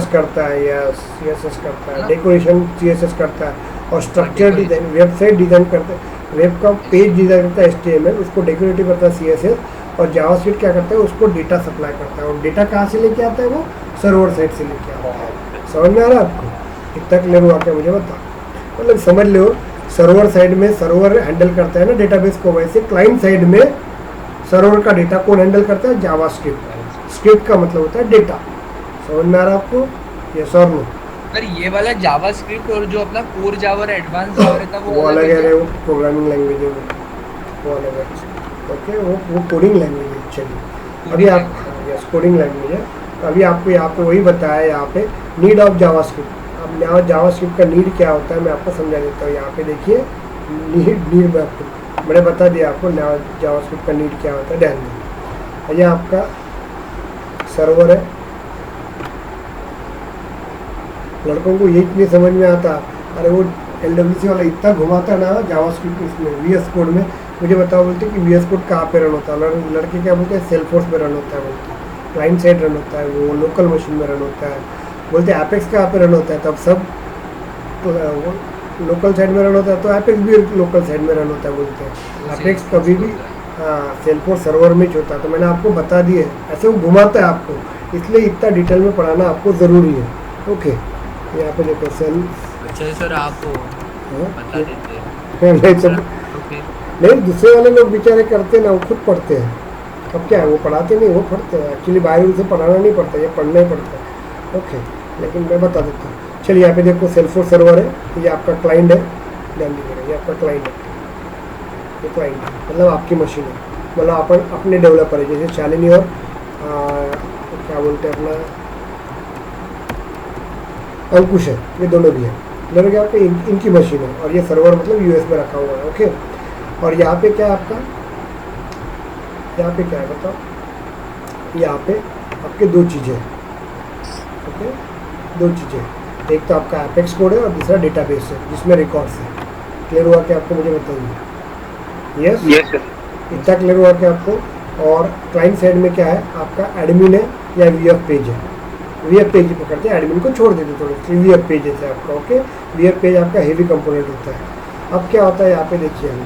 CSS करता है, डेकोरेशन CSS करता है, और स्ट्रक्चर डिज़ाइन, वेबसाइट डिज़ाइन करता है, वेब का पेज डिज़ाइन करता है HTML, उसको डेकोरेटिव करता है CSS, और जावास्क्रिप्ट क्या करता है, उसको डेटा सप्लाई करता है। और डेटा कहाँ से लेके आता है, वो सर्वर साइड से लेके आता है। समझ में आ रहा है आपको? इतना क्लियर हुआ क्या? मुझे बताओ। मतलब समझ लो, सर्वर साइड में सर्वर हैंडल करता है ना डेटाबेस को, वैसे क्लाइंट साइड में सर्वर का डेटा कौन हैंडल करता है, जावास्क्रिप्ट। स्क्रिप्ट का मतलब होता है डेटा। समझ में आ रहा है आपको? यस और नो? सर ये वाला जावास्क्रिप्ट और जो अपना कोर जावा और एडवांस जावा रहता है वो अलग है, वो प्रोग्रामिंग लैंग्वेज है, वो अलग है। ओके, वो कोडिंग लैंग्वेज है। चलिए, अभी आप, यस कोडिंग लैंग्वेज है। अभी आपको यहाँ पे वही बताया, यहाँ पे नीड ऑफ जावास्क्रिप्ट। अब यहाँ जावास्क्रिप्ट का नीड क्या होता है, मैं आपको समझा देता हूँ। यहाँ पे देखिए, नीड में आपको मैंने बता दिया आपको जावास्क्रिप्ट का नीड क्या होता है। ध्यान दें, ये आपका सर्वर है, लड़कों को यही नहीं समझ में आता। अरे वो LWC वाला इतना घुमाता ना जावास्क्रिप्ट इसमें, VS कोड में। मुझे बताओ, बोलते कि VS कोड कहाँ पे रन होता है? लड़के क्या बोलते हैं, सेल्फोर्स में रन होता है, बोलते हैं क्लाइंट साइड रन होता है, वो लोकल मशीन में रन होता है। बोलते हैं एपेक्स कहाँ पे रन होता है, तब सब लोकल साइड में रन होता है, तो एपेक्स भी लोकल साइड में रन होता है। बोलते हैं एपेक्स कभी भी सेल्फोर्स सर्वर में होता है। तो मैंने आपको बता दिए, ऐसे वो घुमाता है आपको, इसलिए इतना डिटेल में पढ़ाना आपको ज़रूरी है। ओके, यहाँ पे देखो सेल। अच्छा सर, आप बता देते नहीं तो ओके नहीं, दूसरे वाले लोग बेचारे करते ना, वो खुद पढ़ते हैं। अब क्या है, वो पढ़ाते नहीं, वो पढ़ते हैं। एक्चुअली बाहर उनसे पढ़ाना नहीं पड़ता, ये पढ़ना ही पड़ता है। ओके, लेकिन मैं बता देता हूँ। चलिए यहाँ पे देखो सेल्फोर्स सर्वर है, ये आपका क्लाइंट है, ध्यान दीजिएगा, ये आपका क्लाइंट है, ये क्लाइंट है मतलब आपकी मशीन है, मतलब अपन अपने डेवलपर है, जैसे शालिनी और क्या बोलते हैं अपना अंकुश है, ये दोनों भी है। दोनों क्या आपके इनकी मशीन है, और ये सर्वर मतलब यूएस में रखा हुआ है। ओके, और यहाँ पे क्या है आपका, यहाँ पे क्या है बताओ, यहाँ पे आपके दो चीज़ें हैं। ओके, दो चीज़ें, एक तो आपका एपेक्स कोड है और दूसरा डेटाबेस है जिसमें रिकॉर्ड्स है। क्लियर हुआ क्या आपको, मुझे बताइए। Yes yes sir. इतना क्लियर हुआ क्या आपको। और क्लाइंट साइड में क्या है आपका, एडमिन है या वीएफ पेज है। वीएफ पेज ही पकड़ते हैं, एडमिन को छोड़ देते थोड़े, वीएफ पेज है आपका। ओके, वीएफ पेज आपका हेवी कंपोनेंट होता है। अब क्या होता है यहाँ पे देखिए हम।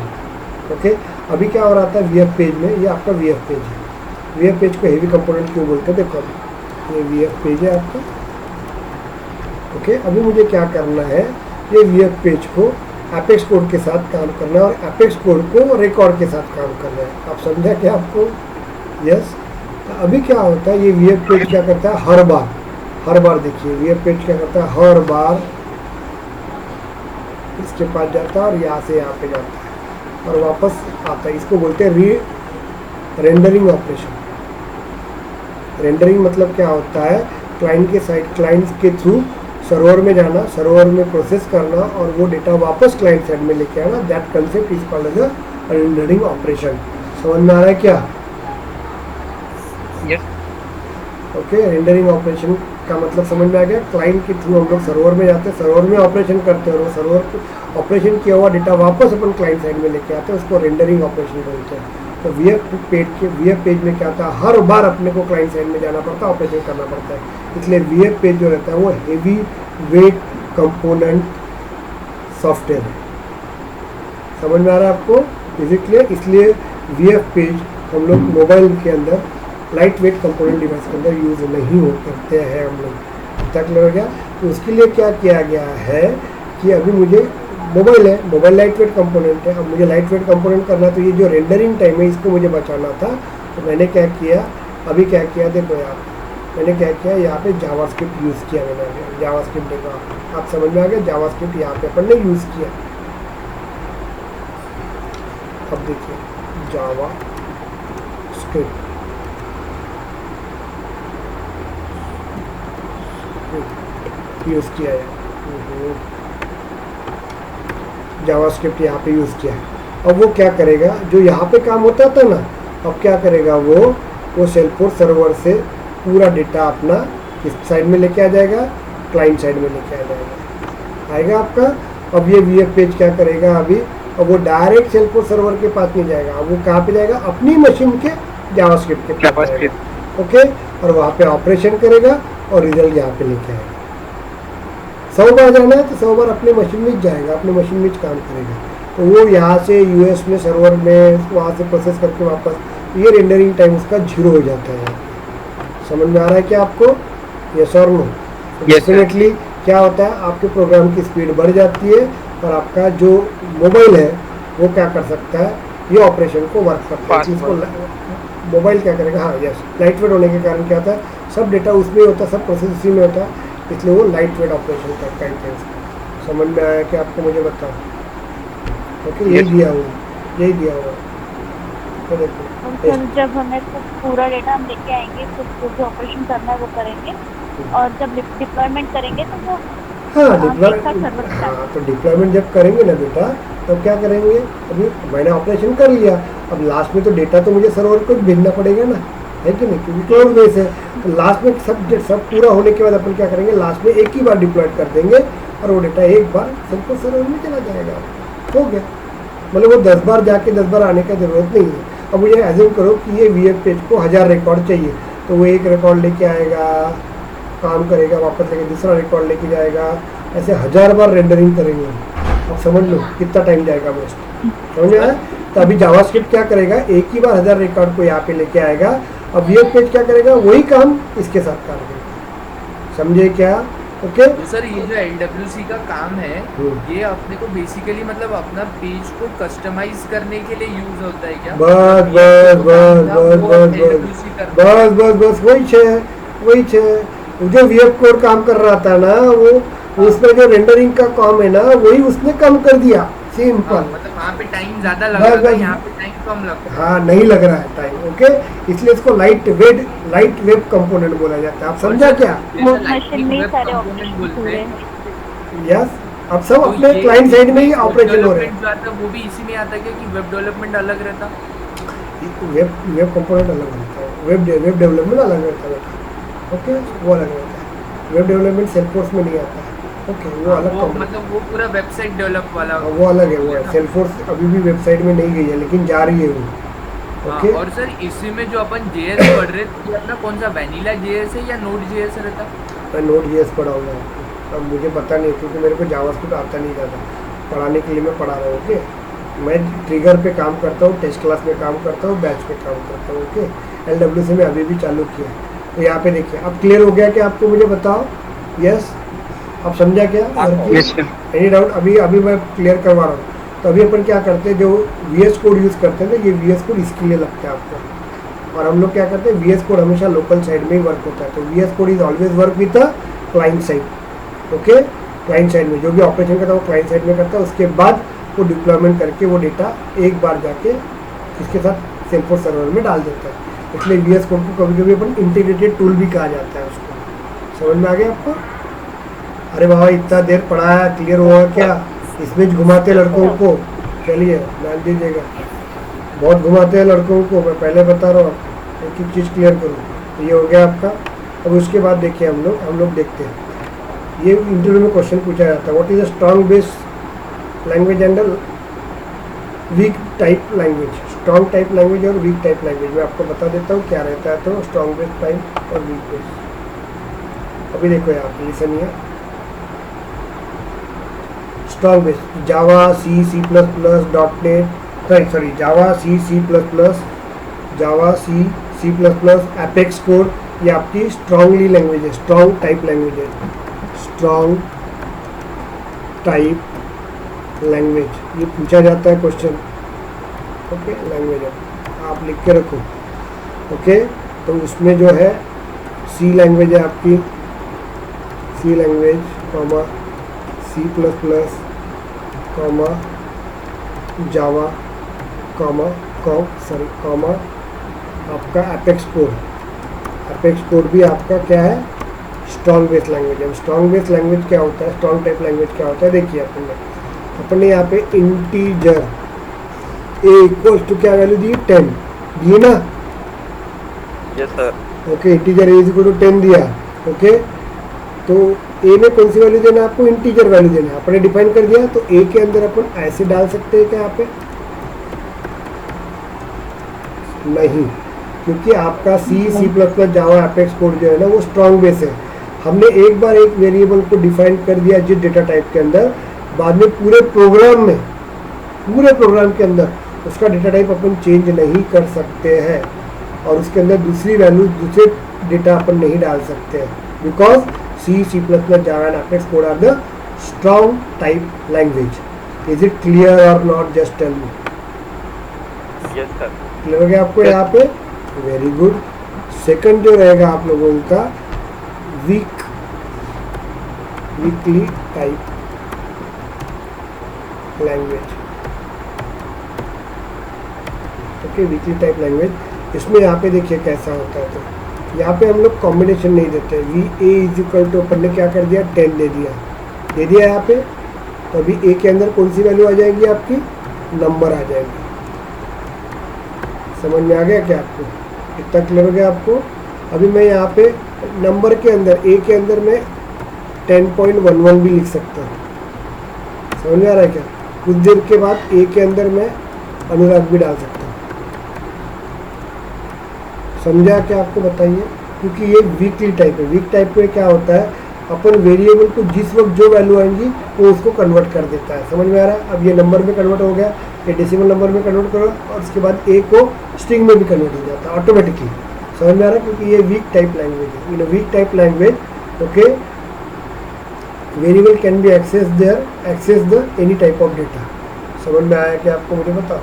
ओके, अभी क्या हो रहा था वीएफ पेज में, ये आपका वीएफ पेज है। वीएफ पेज को हेवी कंपोनेंट क्यों बोलते हैं, देखो ये वीएफ पेज है आपका। ओके, अभी मुझे क्या करना है, ये वीएफ पेज को एपेक्स कोड के साथ काम करना है और एपेक्स कोड को रिकॉर्ड के साथ काम करना है। आप समझा क्या आपको। यस, तो अभी क्या होता है, ये वीएफ पेज क्या करता है, हर बार देखिए वीएफ पेज क्या करता है, हर बार इसके पास जाता है और यहाँ से यहाँ पे जाता है और वापस आता है। इसको बोलते हैं रेंडरिंग ऑपरेशन। रेंडरिंग मतलब क्या होता है, क्लाइंट के साइड, क्लाइंट के थ्रू सर्वर में जाना, सर्वर में प्रोसेस करना और वो डेटा वापस क्लाइंट साइड में लेके आना। That concept is called as a rendering operation. समझ में आ रहा है क्या। यस ओके, रेंडरिंग ऑपरेशन का मतलब समझ में आ गया। क्लाइंट के थ्रू हम लोग सर्वर में जाते हैं, सर्वर में ऑपरेशन करते हैं और वो सर्वर ऑपरेशन किया हुआ डेटा वापस अपन क्लाइंट साइड में लेके आते हैं, उसको रेंडरिंग ऑपरेशन बोलते हैं। तो वीएफ पेज में क्या होता है, हर बार अपने को क्लाइंट साइड में जाना पड़ता है, ऑपरेशन करना पड़ता है। इसलिए वीएफ पेज जो रहता है वो हेवी वेट कंपोनेंट सॉफ्टवेयर है। समझ में आ रहा है आपको, बेसिकली इसलिए वीएफ पेज हम लोग मोबाइल के अंदर लाइट वेट कंपोनेंट डिवाइस के अंदर यूज़ नहीं हो करते हैं हम लोग। तक लग गया। तो उसके लिए क्या किया गया है कि अभी मुझे मोबाइल है, मोबाइल लाइट वेट कंपोनेंट है, अब मुझे लाइट वेट कंपोनेंट करना, तो ये जो रेंडरिंग टाइम है इसको मुझे बचाना था। तो मैंने क्या किया, अभी क्या किया देखो यार, मैंने क्या किया, यहाँ पे जावास्क्रिप्ट यूज़ किया मैंने। जावास्क्रिप्ट देखो आप समझ में आ गया, जावास्क्रिप्ट यहाँ पे अपन ने यूज़ किया। अब देखिए जावास्क्रिप्ट यूज़ किया है, जावास्क्रिप्ट यहाँ पे यूज़ किया है। अब वो क्या करेगा, जो यहाँ पे काम होता था ना, अब क्या करेगा वो सेल्फोर्स सर्वर से पूरा डेटा अपना किस साइड में लेके आ जाएगा, क्लाइंट साइड में लेके आ जाएगा, आएगा आपका। अब ये वीएफ पेज क्या करेगा अभी, अब वो डायरेक्ट सेल्फोर्स सर्वर के पास नहीं जाएगा, अब वो कहाँ पे जाएगा, अपनी मशीन के जावास्क्रिप्ट के पास जाएगा। ओके, और वहाँ पे ऑपरेशन करेगा और रिजल्ट यहाँ पे लेके आएगा। 100 बार जाना है तो 100 बार अपने मशीन में जाएगा, अपने मशीन में काम करेगा। तो वो यहाँ से यूएस में सर्वर में वहाँ से प्रोसेस करके वापस, ये रेंडरिंग टाइम उसका 0 हो जाता है। समझ में आ रहा है क्या आपको, यस और नो। डेफिनेटली क्या होता है, आपके प्रोग्राम की स्पीड बढ़ जाती है और आपका जो मोबाइल है वो क्या कर सकता है, ये ऑपरेशन को वर्क करता है। इसको मोबाइल क्या करेगा, हाँ यस, लाइट वेट होने के कारण क्या होता है, सब डेटा उसमें होता है, सब प्रोसेस उसी में होता है, इसलिए वो लाइट वेट ऑपरेशन करता है। समझ में आया कि आपको, मुझे बताओ। ओके, यही दिया हुआ तो देखो। सर जब हमें पूरा डेटा हम लेके आएंगे तो जो ऑपरेशन करना है वो करेंगे और जब डिप्लॉयमेंट करेंगे तो वो हाँ तो डिप्लॉयमेंट जब करेंगे ना बेटा, तब क्या करेंगे, अभी मैंने ऑपरेशन कर लिया, अब लास्ट में तो डेटा तो मुझे सर्वर को भेजना पड़ेगा ना, है कि नहीं, क्योंकि क्लाउड बेस है। तो लास्ट में सब पूरा होने के बाद अपन क्या करेंगे, लास्ट में एक ही बार डिप्लॉयड कर देंगे और वो डेटा एक बार सिर्फ सर्वर में चला जाएगा, हो गया। मतलब वो 10 बार जाके 10 बार आने का ज़रूरत नहीं है। अब मुझे एज्यूम करो कि ये वीएफ पेज को 1000 रिकॉर्ड चाहिए, तो वो एक रिकॉर्ड लेके आएगा, काम करेगा, वापस लेके दूसरा रिकॉर्ड लेके जाएगा, ऐसे 1000 बार रेंडरिंग करेंगे। अब समझ लो कितना टाइम जाएगा वेस्ट, समझ में आया। तो अभी जावास्क्रिप्ट क्या करेगा, एक ही बार 1000 रिकॉर्ड को यहाँ पे लेके आएगा। अब वीएफ पेज क्या करेगा, वही काम इसके साथ कर देगा, समझे क्या। ओके। तो सर ये जो LWC का काम है ये अपने को बेसिकली मतलब अपना पेज को कस्टमाइज करने के लिए यूज होता है क्या? बस बस बस बस बस बस बस बस बस वही छे जो VF कोड काम कर रहा था ना वो उसमें जो रेंडरिंग का काम है ना वही उसने कम कर दिया, सिंपल। मतलब वहाँ पे टाइम ज्यादा लग रहा था, यहाँ पे टाइम कम लगता है। हाँ नहीं लग रहा है टाइम, ओके। इसलिए इसको लाइट वेब कंपोनेंट बोला जाता है। आप समझा क्या? मशीन में सारे ऑपरेशन हो रहे हैं। यस, अब सब अपने क्लाइंट साइड में ही ऑपरेशन हो रहे हैं। वो भी इसी में आता है क्या कि वेब डेवलपमेंट अलग रहता? वेब कंपोनेंट अलग रहता है, वेब डेवलपमेंट अलग रहता है, ओके, वो अलग रहता है। वेब डेवलपमेंट सेल्फोर्स में नहीं आता है, ओके, वो अलग मतलब वो पूरा वेबसाइट डेवलप वाला वो अलग है। वो है सेल्फोर्स अभी भी वेबसाइट में नहीं गई है लेकिन जा रही है वो, ओके। और सर इसी में जो अपन JS पढ़ रहे थे अपना कौन सा वैनिला JS है या नोड JS रहता? मैं नोड JS पढ़ा हुआ हूँ, अब मुझे पता नहीं क्योंकि मेरे को जावास्क्रिप्ट आता नहीं ज़्यादा, पढ़ाने के लिए मैं पढ़ा रहा हूँ, ओके। मैं ट्रिगर पे काम करता हूँ, टेस्ट क्लास में काम करता हूँ, बैच पे काम करता हूँ, ओके। LWC में अभी भी चालू किया है। तो यहाँ पे देखिए अब क्लियर हो गया कि आपको, मुझे बताओ, यस आप समझा क्या? Any doubt? अभी मैं क्लियर करवा रहा हूँ। तो अभी अपन क्या करते हैं, जो VS कोड यूज़ करते हैं ना, ये VS कोड इसके लिए लगता है आपको। और हम लोग क्या करते हैं, VS कोड हमेशा लोकल साइड में ही वर्क होता है। तो VS code is always work with the client side, okay. Client side में जो भी ऑपरेशन करता है वो क्लाइंट साइड में करता है, उसके बाद वो डिप्लॉयमेंट करके वो डेटा एक बार जाके इसके साथ सेल्फोर्स सर्वर में डाल देता है। इसलिए VS कोड को कभी कभी अपन इंटीग्रेटेड टूल भी कहा जाता है उसको। समझ में आ गया आपको? अरे बाबा इतना देर पढ़ाया, क्लियर हुआ क्या? इसमें घुमाते लड़कों को, चलिए ध्यान दीजिएगा, बहुत घुमाते हैं लड़कों को, मैं पहले बता रहा हूँ, एक एक चीज़ क्लियर करूँ। तो ये हो गया आपका। अब उसके बाद देखिए हम लोग देखते हैं, ये इंटरव्यू में क्वेश्चन पूछा जाता है, what is a strong base language and week type language. Strong type language और वीक टाइप लैंग्वेज मैं आपको बता देता हूँ क्या रहता है। तो स्ट्रॉन्ग बेस टाइप और वीक बेस, अभी देखो यहाँ पे listen here. Strong base Java, C, C++, .NET, sorry Java, C, Java, C++, apex code, ये आपकी स्ट्रॉन्गली लैंग्वेज है, स्ट्रॉन्ग टाइप लैंग्वेज है, स्ट्रॉन्ग टाइप लैंग्वेज। ये पूछा जाता है क्वेश्चन, ओके। लैंग्वेज है, आप लिख के रखो, ओके। तो उसमें जो है C लैंग्वेज है आपकी, C लैंग्वेज, C++, जावा, आपका एपेक्स कोड भी आपका क्या है, स्ट्रॉन्ग बेस लैंग्वेज है। स्ट्रॉन्ग बेस लैंग्वेज क्या होता है, स्ट्रॉन्ग टाइप लैंग्वेज क्या होता है, देखिए अपन ने यहाँ पे इंटीजर a इक्वल्स टू क्या वैल्यू दी, 10 दिए ना, yes sir, okay. Integer a is equal to 10 दिया, ओके। तो a में कौन सी वैल्यू देना है आपको, इंटीजर वैल्यू देना है, अपने डिफाइन कर दिया। तो a के अंदर अपन ऐसे डाल सकते हैं क्या यहाँ पे, नहीं, क्योंकि आपका C++, जावा, एपेक्स कोड जो है ना वो स्ट्रॉन्ग बेस है। हमने एक बार एक वेरिएबल को डिफाइन कर दिया जिस डेटा टाइप के अंदर, बाद में पूरे प्रोग्राम के अंदर उसका डेटा टाइप अपन चेंज नहीं कर सकते हैं, और उसके अंदर दूसरी वैल्यू, दूसरे डेटा अपन नहीं डाल सकते हैं, because C++, Java and Apex code are the strong type language. Is it clear और not, just tell me. Yes sir, clear हो गया आपको यहाँ पे? Very good. सेकंड जो रहेगा आप लोगों का weekly type language, okay. Weekly type language, इसमें यहाँ पे देखिए कैसा होता है। तो यहाँ पे हम लोग कॉम्बिनेशन नहीं देते, VA इज इक्वल टू अपन ने क्या कर दिया, 10 दे दिया यहाँ पे। तो अभी A के अंदर कौन सी वैल्यू आ जाएगी आपकी, नंबर आ जाएगी। समझ में आ गया क्या आपको? इतना क्लियर हो गया आपको? अभी मैं यहाँ पे नंबर के अंदर A के अंदर मैं 10.11 भी लिख सकता हूँ। समझ में आ रहा है क्या? कुछ देर के बाद A के अंदर मैं अनुराग भी डाल सकता हूँ। समझा क्या आपको? बताइए। क्योंकि ये वीकली टाइप है। वीक टाइप में क्या होता है, अपन वेरिएबल को जिस वक्त जो वैल्यू आएंगी वो उसको कन्वर्ट कर देता है। समझ में आ रहा है? अब ये नंबर में कन्वर्ट हो गया, ये डेसिमल नंबर में कन्वर्ट करो, और उसके बाद A को स्ट्रिंग में भी कन्वर्ट हो जाता है ऑटोमेटिकली। समझ में आ रहा है? क्योंकि ये वीक टाइप लैंग्वेज है। In weak type language, okay, variable can be access the any type of data. समझ में आया कि आपको? मुझे बताओ।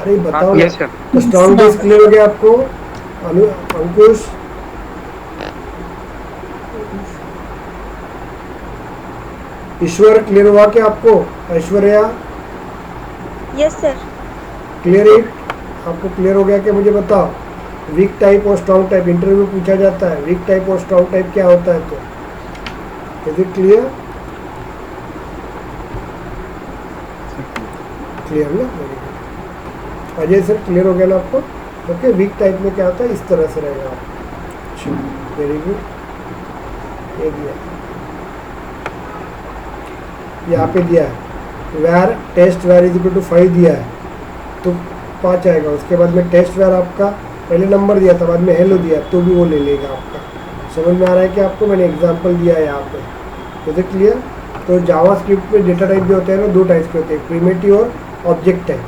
अरे बताओ ना। yes sir. तो स्ट्रॉन्ग बेस क्लियर हो गया आपको? अंकुश, ईश्वर क्लियर हुआ क्या आपको? Aishwarya yes sir. Clear it? आपको क्लियर हो गया क्या? मुझे बताओ। वीक टाइप और स्ट्रॉन्ग टाइप इंटरव्यू में पूछा जाता है। वीक टाइप और स्ट्रॉन्ग टाइप क्या होता है? तो इज इट क्लियर? क्लियर ना? Very good. Ajay sir clear हो गया ना आपको? ओके, वीक टाइप में क्या होता है? इस तरह से रहेगा। Very good. ये दिया, यहाँ पे दिया है वैर टेस्ट वैर इज इक्वल टू 5 दिया है तो 5 आएगा। उसके बाद में टेस्ट वैर आपका पहले नंबर दिया था, बाद में हेलो दिया तो भी वो ले लेगा आपका। समझ में आ रहा है कि आपको? मैंने एग्जांपल दिया है यहाँ पे। Is it clear? तो जावास्क्रिप्ट में डेटा टाइप जो होते हैं ना, दो टाइप के होते हैं, प्रिमिटिव और ऑब्जेक्ट टाइप।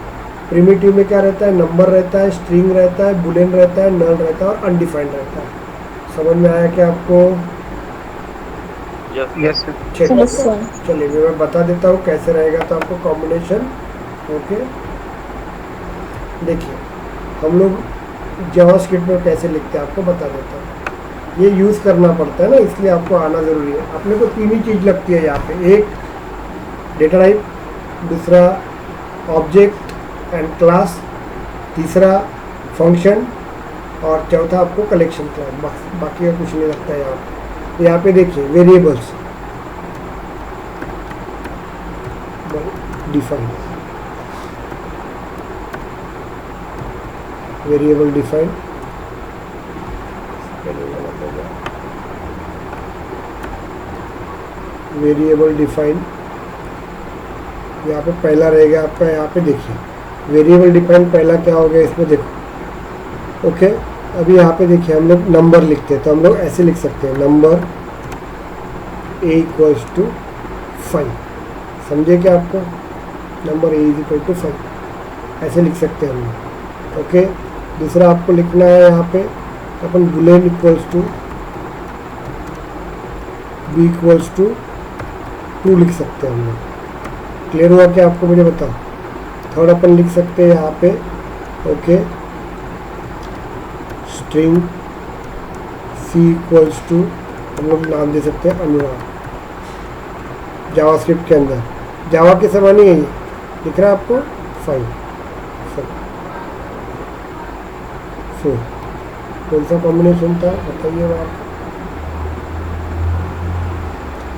प्रिमिटिव में क्या रहता है? नंबर रहता है, स्ट्रिंग रहता है, बुलियन रहता है, नल रहता है और अनडिफाइंड रहता है। समझ में आया क्या आपको? yes sir. चलिए मैं बता देता हूँ कैसे रहेगा तो आपको कॉम्बिनेशन। ओके, देखिए हम लोग जावास्क्रिप्ट में कैसे लिखते हैं आपको बता देता हूँ। ये यूज़ करना पड़ता है ना, इसलिए आपको आना ज़रूरी है। अपने को तीन ही चीज़ लगती है यहाँ पे। एक डेटा टाइप, दूसरा ऑब्जेक्ट एंड क्लास, तीसरा फंक्शन और चौथा आपको कलेक्शन क्लास। बाकी का कुछ नहीं लगता है यहाँ पे। यहाँ पे देखिए variables define, variable define, variable define. यहाँ पे पहला रहेगा आपका। यहाँ पे देखिए वेरिएबल डिफाइन पहला क्या हो गया इसमें, देखो। ओके, अभी यहाँ पे देखिए हम लोग नंबर लिखते हैं तो हम लोग ऐसे लिख सकते हैं, नंबर a इक्वल्स टू 5। समझे क्या आपको? Number a is equal to 5 ऐसे लिख सकते हैं हम लोग। ओके, दूसरा आपको लिखना है यहाँ पे अपन boolean equals to b equals to 2 लिख सकते हैं हम लोग। क्लियर हुआ क्या आपको? मुझे बताओ। थर्ड अपन लिख सकते हैं यहाँ पे, okay, string c equals to हम लोग नाम दे सकते हैं अनुराग। जावास्क्रिप्ट के अंदर जावा के समान ही है ये, दिख रहा है आपको? 5 4। कौन सा कॉम्बिनेशन था बताइए आप?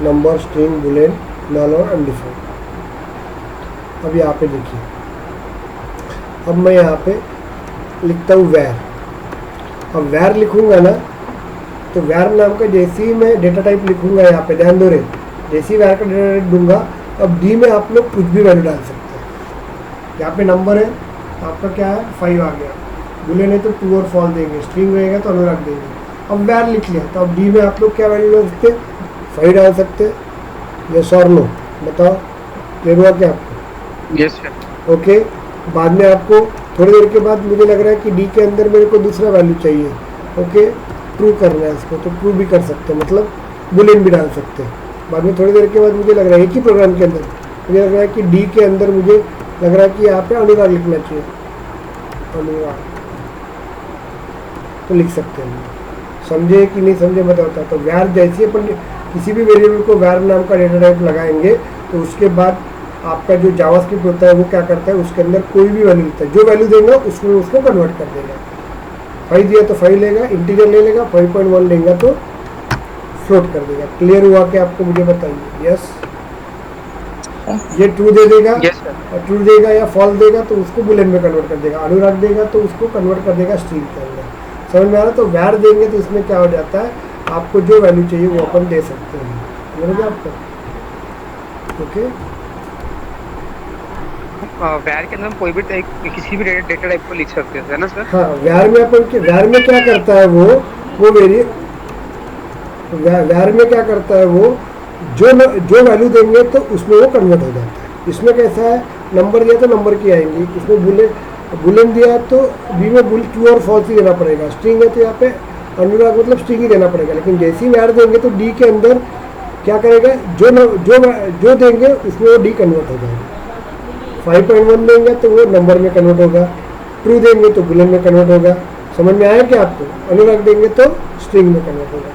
नंबर, स्ट्रिंग, बुलियन, नल और अनडिफाइंड। अब यहाँ पे देखिए, अब मैं यहाँ पे लिखता हूँ वैर। अब वैर लिखूंगा ना तो वैर नाम का जैसे ही मैं डेटा टाइप लिखूंगा यहाँ पे, ध्यान दो रे, जैसे ही वैर का डेटा टाइप दूंगा, अब डी में आप लोग कुछ भी वैल्यू डाल सकते हैं। यहाँ पे नंबर है तो आपका क्या है? 5 आ गया। बुलियन है तो ट्रू और फॉल्स देंगे, स्ट्रिंग रहेगा तो अनुराग देंगे। अब वैर लिख लिया तो अब डी में आप लोग क्या वैल्यू डाल सकते हैं? 5 डाल सकते हैं। यस और नो बताओ, क्लियर हुआ क्या आपको? yes sir. ओके, बाद में आपको थोड़ी देर के बाद मुझे लग रहा है कि डी के अंदर मेरे को दूसरा वैल्यू चाहिए। ओके, ट्रू करना है इसको तो ट्रू भी कर सकते हैं, मतलब बुलियन भी डाल सकते हैं। बाद में थोड़ी देर के बाद मुझे लग रहा है एक ही प्रोग्राम के अंदर मुझे लग रहा है कि डी के अंदर मुझे लग रहा है कि यहाँ पे अनुराग लिखना चाहिए, अनुराग तो लिख सकते हैं। समझे कि नहीं समझे बताता। तो वैर जैसे अपन किसी भी वेरिएबल को वैर नाम का डेटा टाइप लगाएंगे तो उसके बाद आपका जो जावास्क्रिप्ट होता है वो क्या करता है, उसके अंदर कोई भी वैल्यू देता है, जो वैल्यू देगा उसमें उसको कन्वर्ट कर देगा। 5 दिया तो 5 लेगा, इंटीजर ले लेगा, 5.1 लेगा तो फ्लोट कर देगा। क्लियर हुआ कि आपको? मुझे बताइए। यस, ये ट्रू दे देगा yes sir. और ट्रू देगा या फॉल्स देगा तो उसको बुलियन में कन्वर्ट कर देगा। अनुराग देगा तो उसको कन्वर्ट कर देगा स्ट्रिंग के अंदर। समझ में आ रहा? तो वैर देंगे तो इसमें क्या हो जाता है, आपको जो वैल्यू चाहिए वो अपन दे सकते हैं। क्लियर हो गया आपको? ओके, वैर के अंदर हम कोई भी किसी भी डेटा टाइप को लिख सकते हैं, है ना सर? हाँ, वैर में अपन वैर में क्या करता है वो वैर में क्या करता है वो जो वैल्यू देंगे तो उसमें वो कन्वर्ट हो जाता है। इसमें कैसा है, नंबर दिया तो नंबर की आएंगी, इसमें बुलियन दिया तो बी में ट्रू और फॉल्स ही देना पड़ेगा। स्ट्रिंग है तो यहाँ पे अनुराग मतलब स्ट्रिंग ही देना पड़ेगा। लेकिन जैसे ही वैर देंगे तो डी के अंदर क्या करेगा, जो देंगे उसमें वो डी कन्वर्ट हो जाएगा। 5.1 देंगे तो वो नंबर में कन्वर्ट होगा, ट्रू देंगे तो बुलियन में कन्वर्ट होगा। समझ में आया क्या आपको? अनुराग देंगे तो स्ट्रिंग में कन्वर्ट होगा।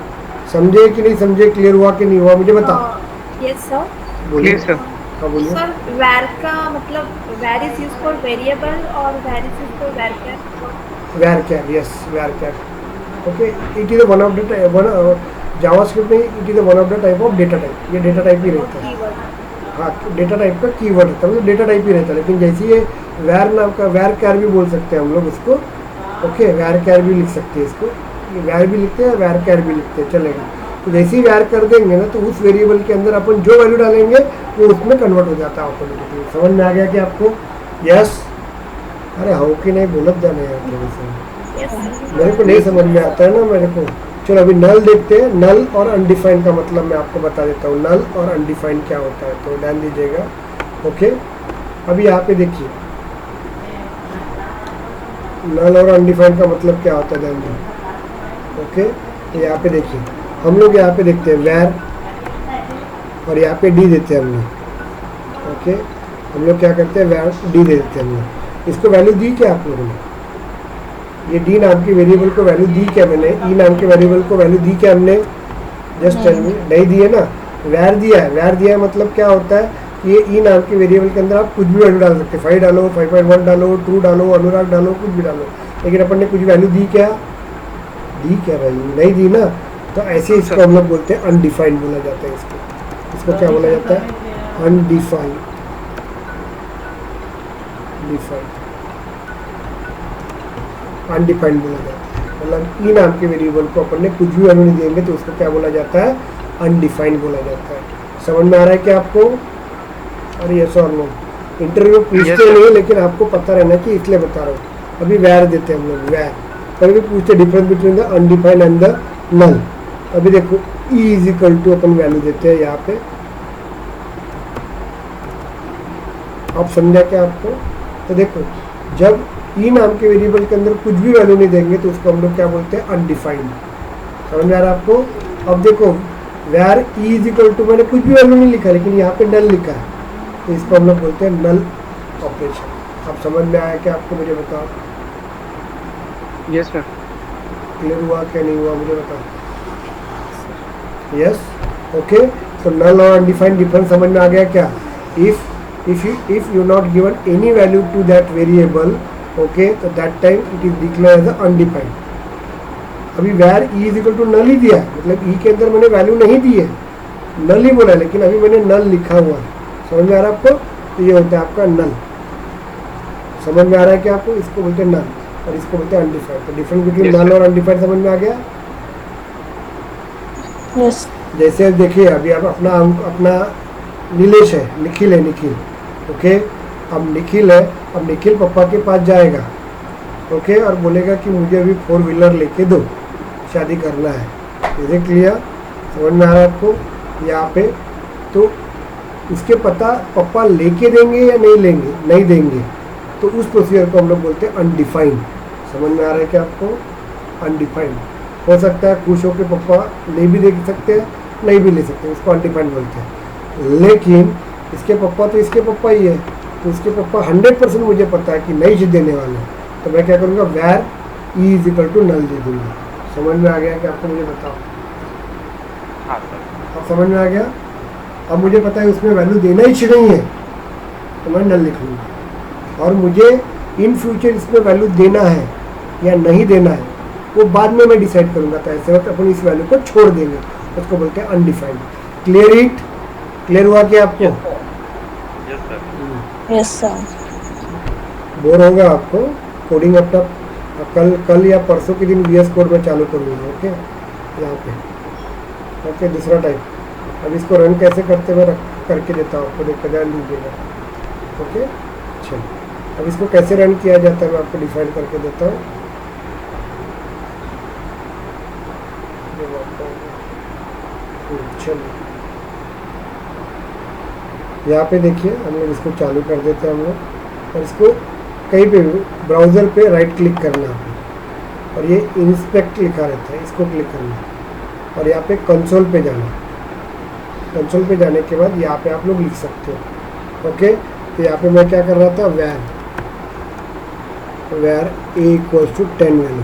समझे कि नहीं समझे, क्लियर हुआ कि नहीं हुआ, मुझे बताओ। Yes sir. बोलिए Yes, sir. हाँ बोलिए। सर वैर का मतलब वैर इज यूज फॉर वेरिएबल और वैर is use for varchar. varchar, yes, varchar. Okay, it is one of the JavaScript में it is one of the type of data type. ये डेटा टाइप ही रहता है। हाँ, डेटा टाइप का keyword होता है, मतलब डेटा टाइप ही रहता है। लेकिन जैसे ये वैर नाम का, वैर कैर भी बोल सकते हैं हम लोग उसको। ओके, वैर कैर भी लिख सकते हैं इसको, वैर भी लिखते हैं, वैर कैर भी लिखते हैं, चलेगा। तो जैसे ही वैर कर देंगे ना तो उस वेरिएबल के अंदर अपन जो वैल्यू डालेंगे वो उसमें कन्वर्ट हो जाता है ऑटोमेटिकली। समझ में आ गया कि आपको? यस। अरे हो कि नहीं बोलत जाने यार थोड़ी सी, मेरे को नहीं समझ में आता है ना मेरे को। चलो अभी नल देखते हैं। नल और अनडिफाइंड का मतलब मैं आपको बता देता हूँ। नल और अनडिफाइंड क्या होता है, तो ध्यान दीजिएगा। ओके, अभी यहाँ पे देखिए नल और अनडिफाइंड का मतलब क्या होता है, ध्यान दीजिए। ओके, तो यहाँ पे देखिए हम लोग यहाँ पे देखते हैं वैर और यहाँ पे डी देते हैं हम लोग। ओके, हम लोग क्या करते हैं, वैर डी दे देते हैं हम लोग। इसको वैल्यू दी क्या आप लोगों ने? ये डी नाम के वेरिएबल को वैल्यू दी क्या मैंने? ई नाम के वेरिएबल को वैल्यू दी क्या हमने? Just tell me. नहीं दी है ना, वैर दिया है। वैर दिया है मतलब क्या होता है कि ये ई नाम के वेरिएबल के अंदर आप कुछ भी वैल्यू डाल सकते हैं। 5 डालो, 5.1 डालो, ट्रू डालो, अनुराग डालो, कुछ भी डालो। लेकिन अपन ने कुछ वैल्यू दी क्या? दी क्या भाई? नहीं दी ना। तो ऐसे इसको हम लोग बोलते हैं अनडिफाइंड बोला जाता है। इसको क्या बोला जाता है? अनडिफाइंड। अनडिफाइंड बोला जाता है। मतलब ई नाम के वेरिएबल को अपन ने कुछ भी वैल्यू नहीं देंगे तो उसको क्या बोला जाता है? अनडिफाइंड बोला जाता है। समझ में आ रहा है क्या आपको? और ये सो हम लोग इंटरव्यू पूछते नहीं, लेकिन आपको पता रहना कि इसलिए बता रहा हूँ। अभी वैर देते हैं हम लोग, वैर कभी भी पूछते difference between the undefined and the null. अभी देखो ई इज इक्वल टू अपन वैल्यू देते हैं यहाँ पे। आप समझा क्या आपको? तो देखो जब ई नाम के वेरिएबल के अंदर कुछ भी वैल्यू नहीं देंगे तो उसको हम लोग क्या बोलते हैं? अनडिफाइंड। समझ में आ रहा है आपको? अब देखो वैर ई इज इक्वल टू, मैंने कुछ भी वैल्यू नहीं लिखा लेकिन यहाँ पे नल लिखा है, तो इसको हम लोग बोलते हैं नल ऑपरेशन। अब समझ में आया क्या आपको? मुझे बताओ। Yes sir. क्लियर हुआ क्या नहीं हुआ, मुझे बताओ। Yes, okay. तो नल और अनडिफाइंड डिफरेंस समझ में आ गया क्या? if you not given any value to that variable, okay, तो that time it is declared as undefined। अभी where e is equal to null ही दिया है, मतलब e के अंदर मैंने वैल्यू नहीं दी है, null ही बोला है, लेकिन अभी मैंने null लिखा हुआ है। समझ में आ रहा है आपको? तो ये होता है आपका null। समझ में आ रहा है क्या आपको? इसको बोलते हैं null और इसको बोलते हैं undefined। तो डिफरेंस बिटवीन null और undefined समझ में आ गया? यस। जैसे देखिए अभी आप अपना नीलेश है, निखिल है, निखिल, ओके। अब निखिल है, अब निखिल पापा के पास जाएगा, ओके, और बोलेगा कि मुझे अभी 4 व्हीलर लेके दो, शादी करना है। इसे क्लियर? समझ में आ रहा है आपको? यहाँ पे तो उसके पता पापा लेके देंगे या नहीं लेंगे, नहीं देंगे, तो उस प्रोसीजर को हम लोग बोलते हैं अनडिफाइंड। समझ में आ रहा है क्या आपको? अनडिफाइंड हो सकता है, खुश होकर पापा ले भी दे सकते हैं, नहीं भी ले सकते, इसको अनडिफाइंड बोलते हैं। लेकिन इसके पापा तो इसके पापा ही है, तो इसके पापा 100% मुझे पता है कि नहीं देने वाले, तो मैं क्या करूँगा? Var E is equal to null दे दूँगा। समझ में आ गया कि आपको? मुझे बताओ। हाँ सर। अब समझ में आ गया? अब मुझे पता है उसमें वैल्यू देना ही नहीं है, तो मैं नल लिख लूँगा। और मुझे इन फ्यूचर इसमें वैल्यू देना है या नहीं देना है वो बाद में मैं डिसाइड करूँगा। तो ऐसे वक्त अपन इस वैल्यू को छोड़ देंगे, उसको बोलते हैं अनडिफाइंड। Clear it? क्लियर हुआ क्या आपको? Yes sir. Yes sir. Bore होगा आपको कोडिंग? अपना कल या परसों के दिन VS कोड में चालू करूँगा, ओके, यहाँ पे, ओके। दूसरा टाइप, अब इसको रन कैसे करते हुए करके देता हूँ आपको, देख ध्यान दीजिएगा, ओके। चलो अब इसको कैसे रन किया जाता है मैं आपको डिफाइन करके देता हूँ। चलो यहाँ पे देखिए हम लोग इसको चालू कर देते हैं हम लोग, और इसको कहीं पे ब्राउज़र पे राइट क्लिक करना है और ये इंस्पेक्ट लिखा रहता है, इसको क्लिक करना और यहाँ पे कंसोल पे जाना। कंसोल पे जाने के बाद यहाँ पे आप लोग लिख सकते हो। ओके, तो यहाँ पे मैं क्या कर रहा था, var A equals to 10 value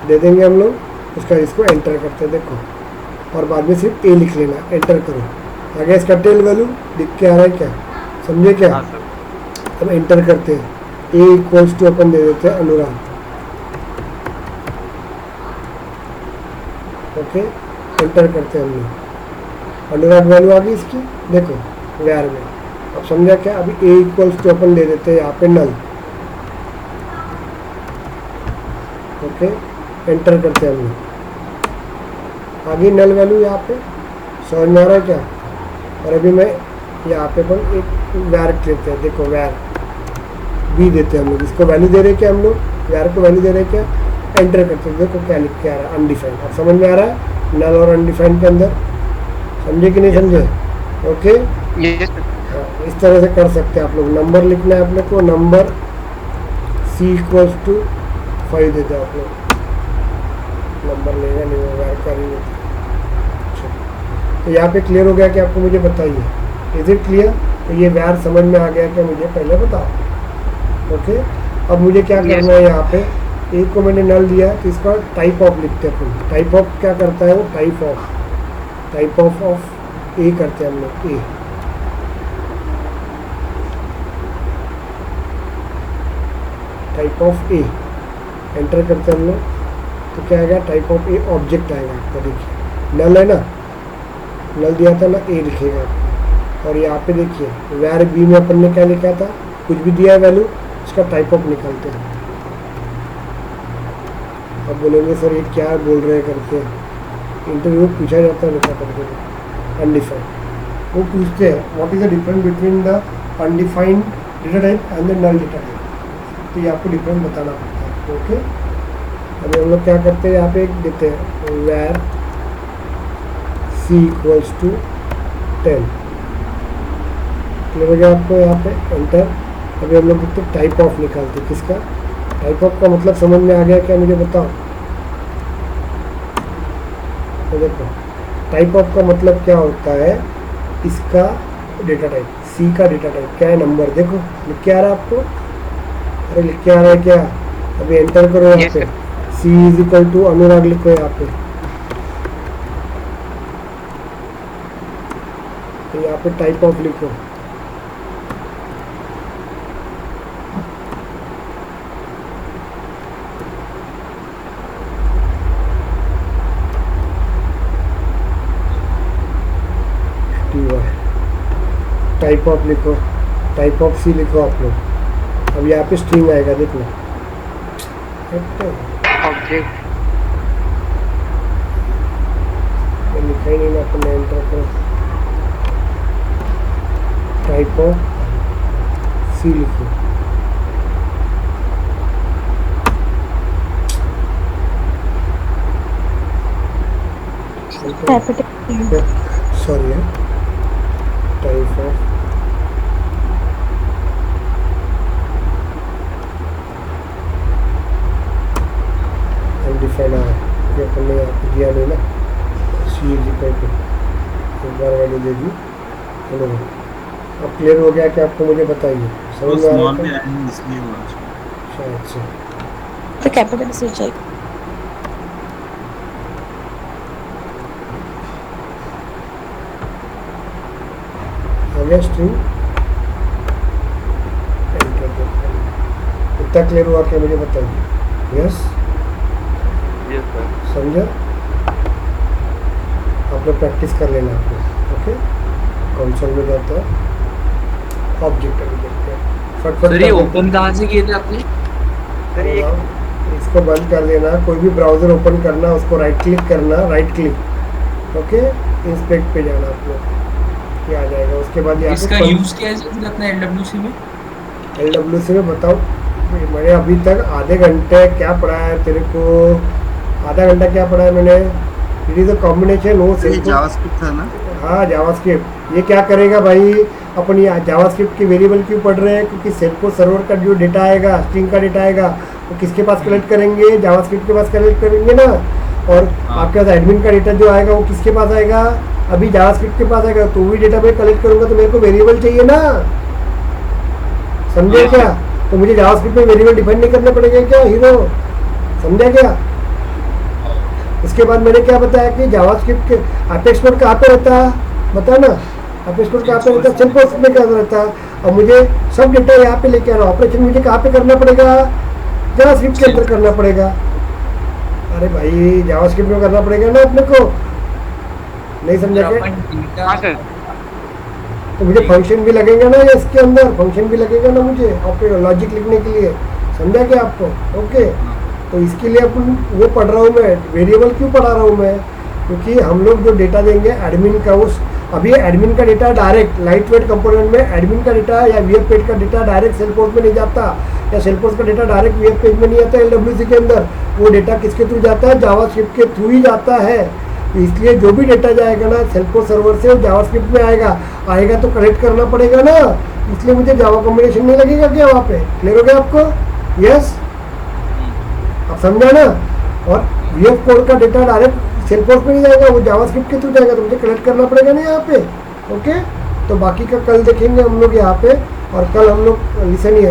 दे देंगे हम लोग, उसका इसको एंटर करते हैं, देखो, और बाद में सिर्फ ए लिख लेना, एंटर करो, आगे इसका टेल वैल्यू दिख के आ रहा है क्या, समझे क्या। हाँ सर। अब एंटर करते हैं, ए इक्वल्स टू अपन दे देते हैं अनुराग। ओके, एंटर करते हैं हम लोग, अनुराग वैल्यू आ गई इसकी, देखो वेर में। अब समझा क्या, अभी ए इक्वल्स टू अपन दे देते हैं यहाँ पे नल। ओके, एंटर करते हैं हम लोग, आ गई नल वैल्यू यहाँ पे, समझ में आ रहा है क्या। और अभी मैं यहाँ पे अपन एक वैर लेते हैं, देखो वैर बी देते हैं हम लोग, इसको वैल्यू दे रहे हैं क्या हम लोग, वैर को वैल्यू दे रहे हैं क्या, एंटर करते हैं, देखो क्या लिख के आ रहा है, अनडिफाइंड। अब समझ में आ रहा है नल और अनडिफाइंड के अंदर, समझे कि नहीं समझे। Okay, yes sir. इस तरह से कर सकते हैं आप लोग। नंबर लिखना है आप लोग को, नंबर सी इक्वल्स टू 5 देते हैं आप लोग, नंबर लेगा नहीं वो वैर का नहीं होता। तो यहाँ पे क्लियर हो गया कि आपको, मुझे बताइए, इज इट क्लियर। तो ये वैर समझ में आ गया कि मुझे पहले बताओ। ओके, अब मुझे क्या करना है, यहाँ पे ए को मैंने नल दिया तो इसका टाइप ऑफ लिखते हैं अपन। टाइप ऑफ क्या करता है वो, टाइप ऑफ ए करते हैं हम लोग, ए। टाइप ऑफ ए एंटर करते हैं हम लोग, तो क्या आएगा, टाइप ऑफ ए ऑब्जेक्ट आएगा आपका, देखिए नल है ना, नल दिया था ना, ए लिखेगा आपको। और यहाँ पे देखिए वैर बी में अपन ने क्या लिखा था, कुछ भी दिया है वैल्यू, उसका टाइप ऑफ निकालते हैं। अब बोलेंगे सर ये क्या बोल रहे हैं करके, इंटरव्यू पूछा जाता है बेटा करके, अनडिफाइंड वो पूछते हैं what is the difference between the undefined data type and the null data type, तो ये आपको डिफरेंस बताना पड़ता है। ओके, अभी हम लोग क्या करते हैं, यहाँ पे एक देते हैं वैर सी इक्वल्स टू 10, क्लियर हो गया आपको, यहाँ पे एंटर। अभी हम लोग देखते टाइप ऑफ निकालते हैं, किसका टाइप ऑफ का मतलब समझ में आ गया क्या, मुझे बताओ। तो देखो टाइप ऑफ का मतलब क्या होता है, इसका डेटा टाइप, सी का डेटा टाइप क्या है, नंबर, देखो लिख के आ रहा है आपको, अरे लिख के आ रहा है क्या। अभी एंटर करो यहाँ पे, सी इज इक्वल टू अनुराग लिखो यहाँ पे, तो यहाँ पे टाइप ऑफ लिखो, टाइप ऑफ लिखो, टाइप ऑफ सी लिखो आप लोग। अब यहाँ पे स्ट्रिंग आएगा, देखना ऑब्जेक्ट लिखा ही नहीं ना अपन, एंटर करो, टाइप ऑफ सी लिखो, सॉरी है, टाइप ऑफ अनडिफाइंड है, ये अपन ने यहाँ पे दिया नहीं ना, सी इज इक्वल टू एक बार वैल्यू दे दी। चलो अब क्लियर हो गया कि आपको, मुझे बताइए समझ में आ रहा है शायद से। तो कैपिटल से चाहिए। आगे स्ट्रिंग एंटर करते हैं, इतना क्लियर हुआ क्या, मुझे बताइए। Yes yes sir. समझा, आप लोग प्रैक्टिस कर लेना आपको। ओके, कंसोल में जाता है, ऑब्जेक्ट अभी देखते हैं, फटफट सर ये ओपन कहाँ से किए थे आपने? सर ये इसको बंद कर देना, कोई भी ब्राउजर ओपन करना, उसको राइट क्लिक करना, राइट क्लिक, ओके, इंस्पेक्ट पे जाना आप लोग, ये आ जाएगा। उसके बाद यहाँ इसका यूज क्या है सर अपने LWC में? LWC में बताओ, मैंने अभी तक आधे घंटे क्या पढ़ा है तेरे को, आधा घंटा क्या पढ़ा है मैंने, इट इज अ कॉम्बिनेशन हो से जावास्क्रिप्ट था ना। हाँ जावास्क्रिप्ट, ये क्या करेगा भाई, अपन ये जावास्क्रिप्ट की वेरिएबल क्यों पढ़ रहे हैं, क्योंकि सेल्को सर्वर का जो डेटा आएगा, स्ट्रिंग का डेटा आएगा, वो किसके पास कलेक्ट करेंगे, जावास्क्रिप्ट के पास कलेक्ट करेंगे ना। और आपके पास एडमिन का डेटा जो आएगा वो किसके पास आएगा, अभी जावास्क्रिप्ट के पास आएगा तो भी डेटा मैं कलेक्ट करूंगा तो मेरे को वेरिएबल चाहिए ना, समझे क्या? तो मुझे जावास्क्रिप्ट में वेरिएबल डिफाइन नहीं करने पड़ेगा क्या हीरो, समझा क्या? इसके बाद मैंने क्या बताया कि जावास्क्रिप्ट के एपेक्स कोड कहाँ पे रहता है, बता ना, एपेक्स कोड कहाँ पे रहता है, सेल्फोर्स में क्या रहता है, और मुझे सब डेटा यहाँ पे लेके आना, ऑपरेशन मुझे कहाँ पे करना पड़ेगा, जावास्क्रिप्ट के अंदर करना पड़ेगा। अरे भाई जावास्क्रिप्ट में करना पड़ेगा ना अपने को, नहीं समझा क्या? हाँ सर। तो मुझे फंक्शन भी लगेगा ना, या इसके अंदर फंक्शन भी लगेगा ना मुझे ऑपरेटर लॉजिक लिखने के लिए, समझा क्या आपको? ओके, तो इसके लिए अपन वो पढ़ रहा हूँ मैं, वेरिएबल क्यों पढ़ा रहा हूँ मैं, क्योंकि हम लोग जो डेटा देंगे एडमिन का, उस अभी एडमिन का data direct light weight component में एडमिन का डेटा या वीएफ पेज का डेटा डायरेक्ट सेलफोर्स में नहीं जाता, या सेलफोर्स का डेटा डायरेक्ट वीएफ पेज में नहीं आता एलडब्ल्यूसी के अंदर, वो डेटा किसके थ्रू जाता है, जावास्क्रिप्ट के थ्रू ही जाता है। तो इसलिए जो भी डेटा जाएगा ना सेलफोर्स सर्वर से जावास्क्रिप्ट में आएगा तो कनेक्ट करना पड़ेगा ना, इसलिए मुझे जावा कॉम्बिनेशन नहीं लगेगा क्या वहाँ पे? क्लियर हो गया आपको? यस, अब समझा ना? और वीएफ कोड का डेटा डायरेक्ट सेलफोर्स में नहीं जाएगा, वो जावास्क्रिप्ट के थ्रू जाएगा, तो मुझे कनेक्ट करना पड़ेगा ना यहाँ पे। ओके, तो बाकी का कल देखेंगे हम लोग यहाँ पे, और कल हम लोग लिसन